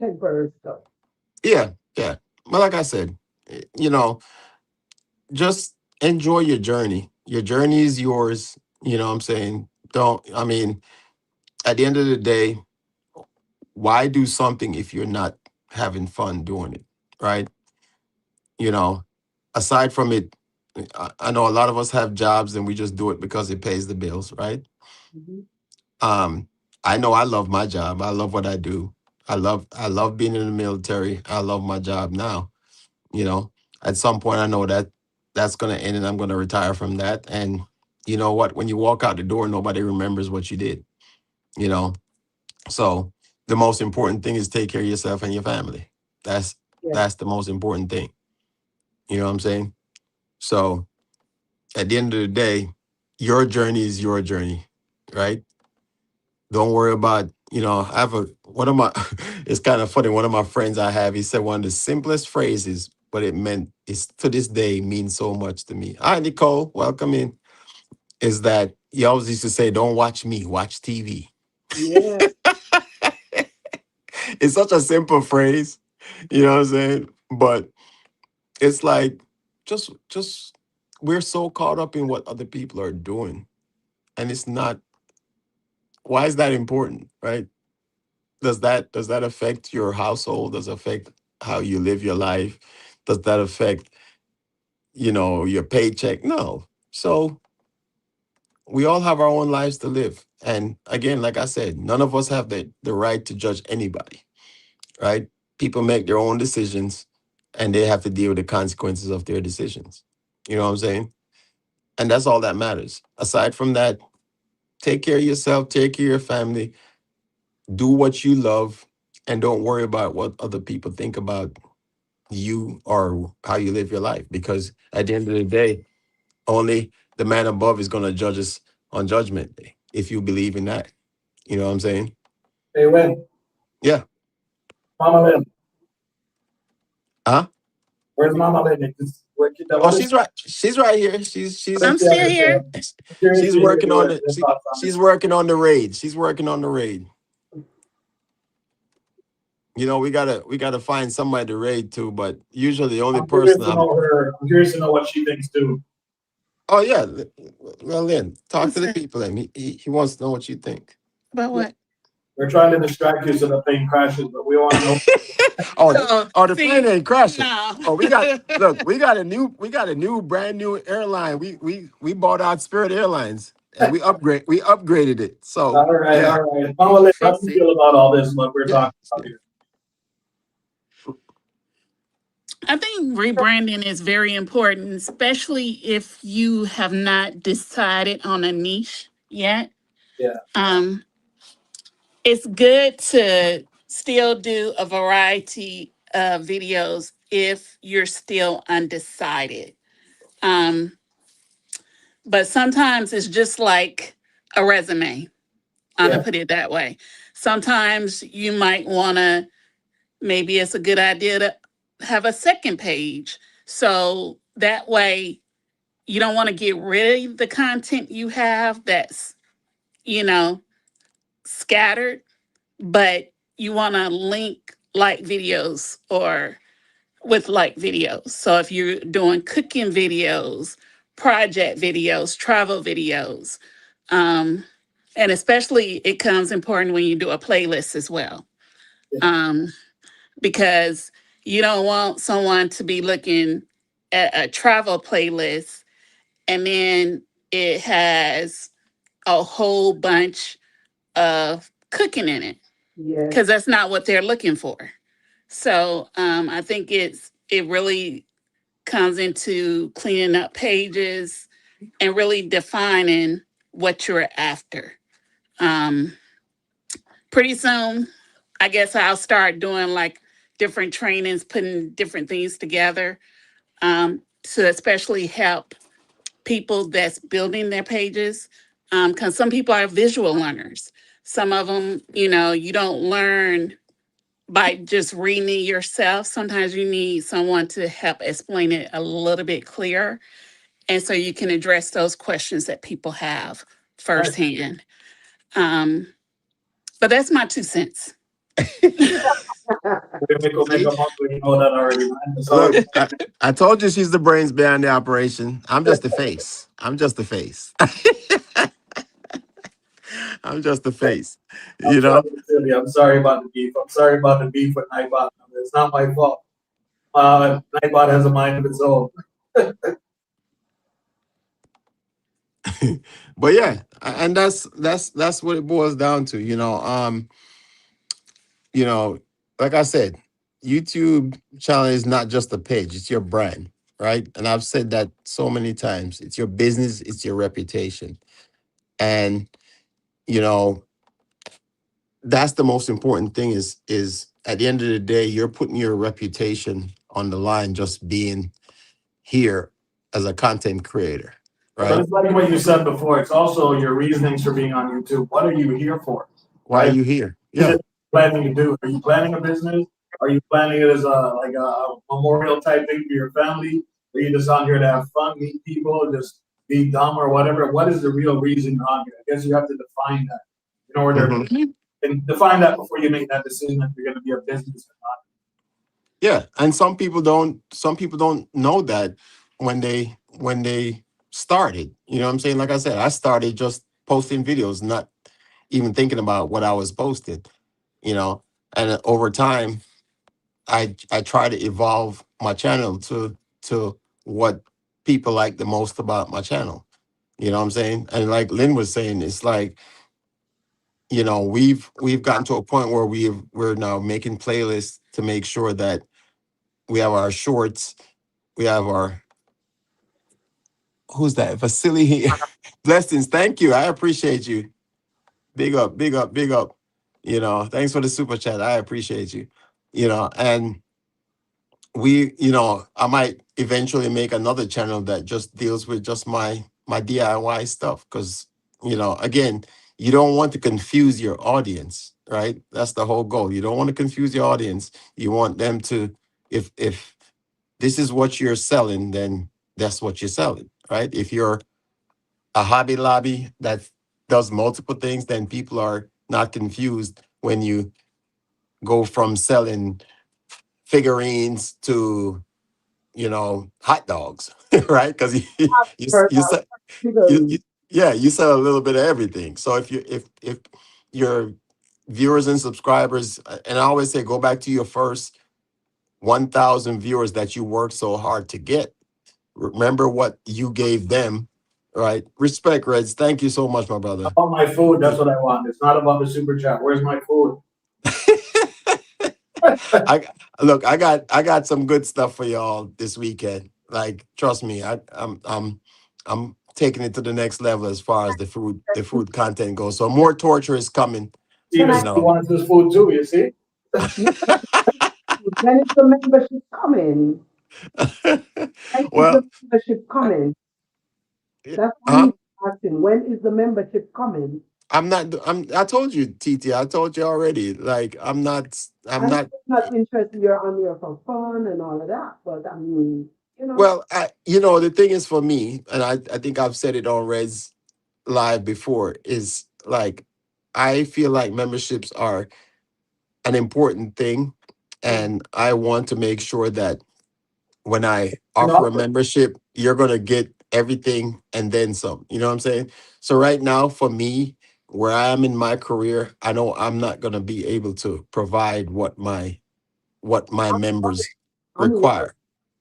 temporary stuff. Yeah, yeah. But like I said, you know, just enjoy your journey. Your journey is yours. You know what I'm saying? Don't, I mean, at the end of the day, why do something if you're not having fun doing it? Right? You know, aside from it, I know a lot of us have jobs and we just do it because it pays the bills, right? Mhm. Um, I know I love my job. I love what I do. I love being in the military. I love my job now. You know, at some point I know that that's gonna end and I'm gonna retire from that. And you know what? When you walk out the door, nobody remembers what you did. You know, so the most important thing is take care of yourself and your family. That's Yes, that's the most important thing. You know what I'm saying? So at the end of the day, your journey is your journey, right? Don't worry about, I have one of my, it's kind of funny. One of my friends I have, he said one of the simplest phrases, but it's to this day means so much to me. Hi, Nicole, welcome in. Is that he always used to say, don't watch me, watch TV. yeah, It's such a simple phrase, you know what I'm saying? But it's like, just, we're so caught up in what other people are doing. And it's not, why is that important, right? Does that affect your household? Does it affect how you live your life? Does that affect, your paycheck? No. So we all have our own lives to live. And again, like I said, none of us have the right to judge anybody, right? People make their own decisions and they have to deal with the consequences of their decisions. You know what I'm saying? And that's all that matters. Aside from that, take care of yourself, take care of your family, do what you love, and don't worry about what other people think about you or how you live your life. Because at the end of the day, only the man above is going to judge us on judgment day, if you believe in that. You know what I'm saying? Hey, Win, Yeah. Mama Lynn, Huh? where's Mama Lynn? Oh, What is she's right. She's right here. She's she's I'm she still have to say? here. I'm curious she's to hear working on it. your thoughts on it. She's working on the raid. She's working on the raid. We gotta find somebody to raid to, but usually the only I'm curious person to know her. I'm curious to know what she thinks too. Oh yeah. Well then, talk to What's the that? people. And he wants to know what you think. About what? We're trying to distract you so the plane crashes, but we want to know. Oh, Oh, oh, the plane see, ain't crashing. no. Oh, we got a new brand new airline. We bought out Spirit Airlines and we upgraded it. So All right, yeah, all right. Mama Lynn, how do you Fix it. feel about all this? What we're yeah. talking about here? I think rebranding is very important, especially if you have not decided on a niche yet. Yeah, Um, it's good to still do a variety of videos if you're still undecided. Um, but sometimes it's just like a resume. I'm yeah, gonna put it that way. Sometimes you might want to, maybe it's a good idea to have a second page. So that way you don't want to get rid of the content you have that's, you know, scattered, but you want to link like videos or with like videos. So if you're doing cooking videos, project videos, travel videos, um, and especially it comes important when you do a playlist as well. yeah, Um, because you don't want someone to be looking at a travel playlist and then it has a whole bunch of cooking in it yes, because that's not what they're looking for. So I think it really comes into cleaning up pages and really defining what you're after. Um, Pretty soon, I guess I'll start doing like different trainings, putting different things together to especially help people that's building their pages. Because some people are visual learners. Some of them, you don't learn by just reading it yourself. Sometimes you need someone to help explain it a little bit clearer. And so you can address those questions that people have firsthand. But that's my 2 cents. Look, I told you she's the brains behind the operation. I'm just the face. I'm just the face. I'm just the face. You know? I'm sorry about the beef. I'm sorry about the beef with Nightbot. It's not my fault. Nightbot has a mind of its own. But yeah, and that's what it boils down to. Like I said, YouTube channel is not just a page, it's your brand, right? And I've said that so many times. It's your business, it's your reputation. And you know, that's the most important thing is at the end of the day, you're putting your reputation on the line just being here as a content creator, But right? it's like what you said before. It's also your reasonings for being on YouTube. What are you here for? Why are Right? you here? What is Yeah. it planning to do? Are you planning a business? Are you planning it as a memorial type thing for your family? Are you just on here to have fun, meet people, just be dumb or whatever? What is the real reason you're on here? I guess you have to define that in order Mhm. and define that before you make that decision if you're going to be a business or not. Yeah, and some people don't know that when they started. You know what I'm saying? Like I said, I started just posting videos, not even thinking about what I was posting, you know. And over time, I try to evolve my channel to what people like the most about my channel. You know what I'm saying? And like Lynn was saying, it's like, we've gotten to a point where we're now making playlists to make sure that we have our shorts, we have our who's that? Vasily Blessings. Thank you. I appreciate you. Big up, big up, big up. Thanks for the super chat. I appreciate you. And I might eventually make another channel that just deals with just my DIY stuff. Cause, again, you don't want to confuse your audience, right? That's the whole goal. You don't want to confuse your audience. You want them to, if this is what you're selling, then that's what you're selling, right? If you're a Hobby Lobby that does multiple things, then people are not confused when you go from selling figurines to, hot dogs, right? Because you, you, sell, you, yeah, you sell a little bit of everything. So if your viewers and subscribers, and I always say, go back to your first 1,000 viewers that you worked so hard to get. Remember what you gave them, right? Respect, Reds. Thank you so much, my brother. About my food, that's what I want. It's not about the super chat. Where's my food? I got some good stuff for y'all this weekend. Like, trust me, I'm taking it to the next level as far as the food content goes. So more torture is coming. Steven wants his food too, you see? When is the membership coming? When is Well, the membership coming? That's what huh? he's asking. When is the membership coming? I told you, TT. I told you already. Like, I'm not. I'm I'm not. not interested. You're on here for fun and all of that, but I mean, Well, the thing is for me, and I think I've said it on Reds Live before, is like, I feel like memberships are an important thing, and I want to make sure that when I offer a membership, you're gonna get everything and then some. You know what I'm saying? So right now, for me, where I am in my career, I know I'm not gonna be able to provide what my members I'm worried. require.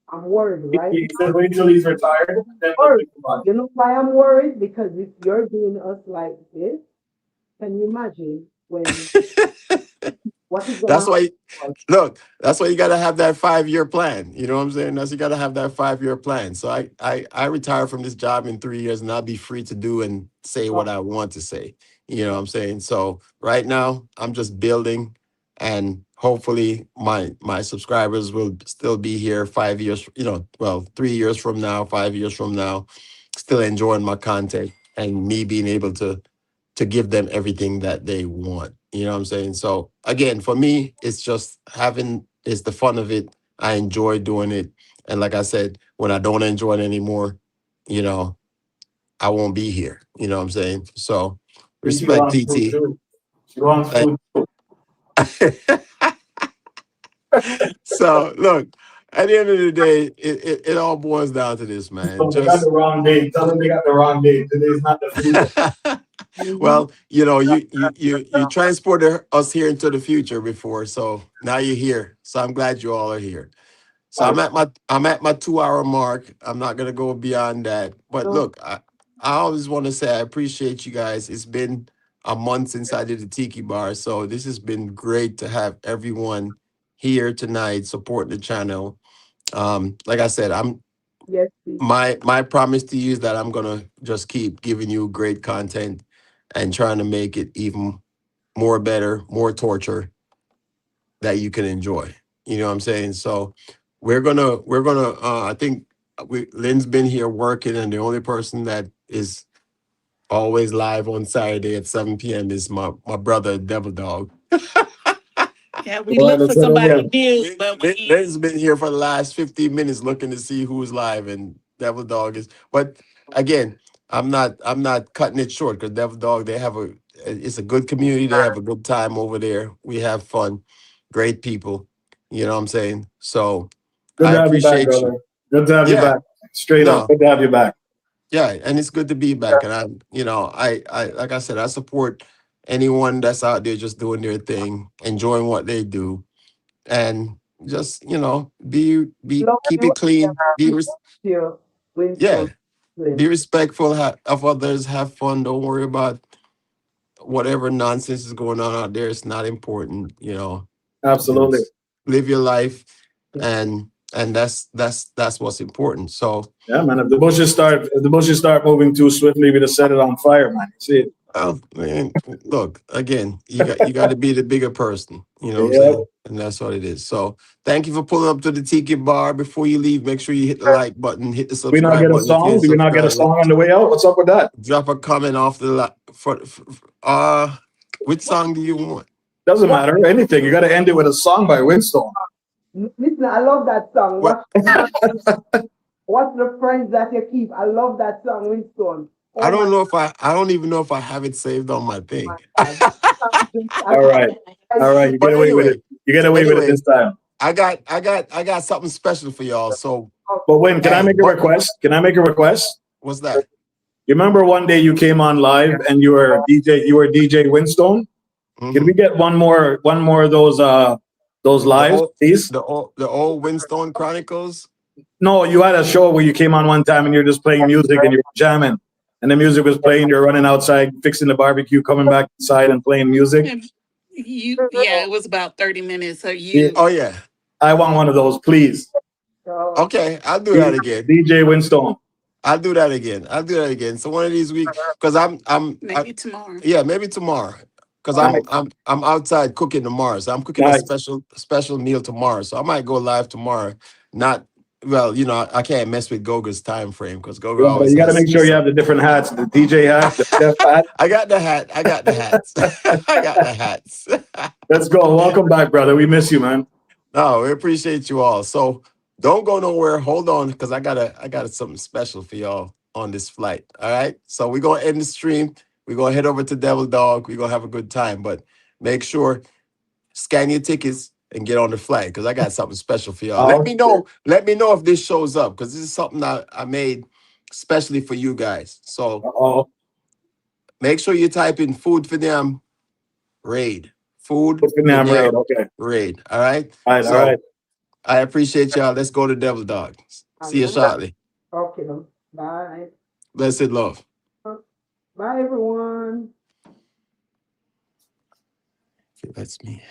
I'm worried, right? He said wait till he's retired. Then we'll think about it. You know why I'm worried? Because if you're doing us like this, can you imagine what is gonna That's why, happen? look, that's why you got to have that 5-year plan. You know what I'm saying? You got to have that 5-year plan. So I retire from this job in 3 years, and I'll be free to do and say what I want to say. You know what I'm saying? So right now I'm just building, and hopefully my subscribers will still be here 5 years, 3 years from now, 5 years from now, still enjoying my content and me being able to give them everything that they want. You know what I'm saying? So again, for me, it's just it's the fun of it. I enjoy doing it. And like I said, when I don't enjoy it anymore, you know, I won't be here. You know what I'm saying? So TT respect wants food TT. too. She wants food. So look, at the end of the day, it all boils down to this, man. So they got the Just wrong date. Tell them they got the wrong date. Today's not the food day. well, you transported us here into the future before, so now you're here. So I'm glad you all are here. So I'm at my 2 hour mark. I'm not gonna go beyond that. But look, I always want to say I appreciate you guys. It's been a month since I did the Tiki Bar, so this has been great to have everyone here tonight supporting the channel. Like I said, Yes, please. my promise to you is that I'm gonna just keep giving you great content and trying to make it even more better, more torture that you can enjoy. You know what I'm saying? So we're gonna I think Lynn's been here working, and the only person that is always live on Saturday at 7 p.m. is my brother Devil Dog. Yeah, we All right, look for let's hit it somebody again. new, but Lynn's been here for the last 15 minutes looking to see who's live, and Devil Dog is. But again, I'm not cutting it short because Devil Dog, it's a good community. They have a good time over there. We have fun, great people. You know what I'm saying? So Good I to have you back, appreciate you. brother. Good to have you Yeah, back. Straight up. no, Good to have you back. yeah, and it's good to be back. And I like I said, I support anyone that's out there just doing their thing, enjoying what they do, and just Love keep it you clean. here, Yeah, Winston. be respectful of others. Have fun. Don't worry about whatever nonsense is going on out there. It's not important. Absolutely. Just live your life, and that's what's important. So, Yeah, man. If the bushes start moving too swiftly, we just set it on fire, man. You see it? well, man, look, again, you got to be the bigger person. You know what I'm Yeah. saying? And that's what it is. So, thank you for pulling up to the Tiki Bar. Before you leave, make sure you hit the like button, hit the We not subscribe get a button if you song? ain't Do we not get a subscribed. song on the way out? What's up with that? Drop a comment off which song do you want? Doesn't matter. Anything. You got to end it with a song by Winstone. Listen, I love that song. What What's the friends that you keep? I love that song, Winston. I Oh my don't know if I don't even know if I have it saved on my thing. God. All right. All right. You get But away with it. anyway, You get away with it this time. I got something special for y'all. So But Win, can I hey, make a but request? Can I make a request? what's that? You remember one day you came on live and you were DJ Winstone? Can we Hmm. get one more of those The lives, old please? the old Windstone Chronicles. No, you had a show where you came on one time and you're just playing music and you're jamming. And the music was playing, you're running outside, fixing the barbecue, coming back inside and playing music. yeah, it was about 30 minutes. So Yeah, Oh yeah. I want one of those, please. Okay, I'll do that again. DJ Winstone. I'll do that again. I'll do that again. So one of these weeks, because maybe tomorrow. yeah, maybe tomorrow. Because Nice, I'm outside cooking tomorrow. So I'm cooking a nice. special meal tomorrow. So I might go live tomorrow. Not well, I can't mess with Goga's time frame because Goga Yeah, but always you got to has make sure you some. have the different hats, the DJ hat, the chef hat. I got the hat. I got the hats. I got the hats. Let's go. Welcome back, brother. We miss you, man. No, we appreciate you all. So don't go nowhere. Hold on, because I got something special for y'all on this flight. All right. So we're gonna end the stream. We're gonna head over to Devil Dog. We're gonna have a good time. But make sure scan your tickets and get on the flight because I got something special for y'all. Let Oh, me know. Let me know if this shows up because this is something I made especially for you guys. So oh. make sure you type in food for them raid. Food for Vietnam Road. them Okay. raid. All right. All right. All right. So I appreciate y'all. Let's go to Devil Dog. See you shortly. Okay, bye. Blessed love. Bye, everyone. Okay, that's me.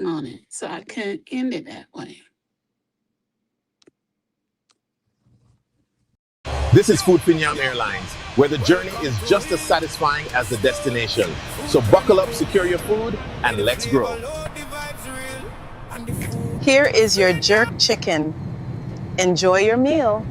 on it, so I couldn't end it that way. This is Food Pinyam Airlines, where the journey is just as satisfying as the destination. So buckle up, secure your food, and let's grow. Here is your jerk chicken. Enjoy your meal.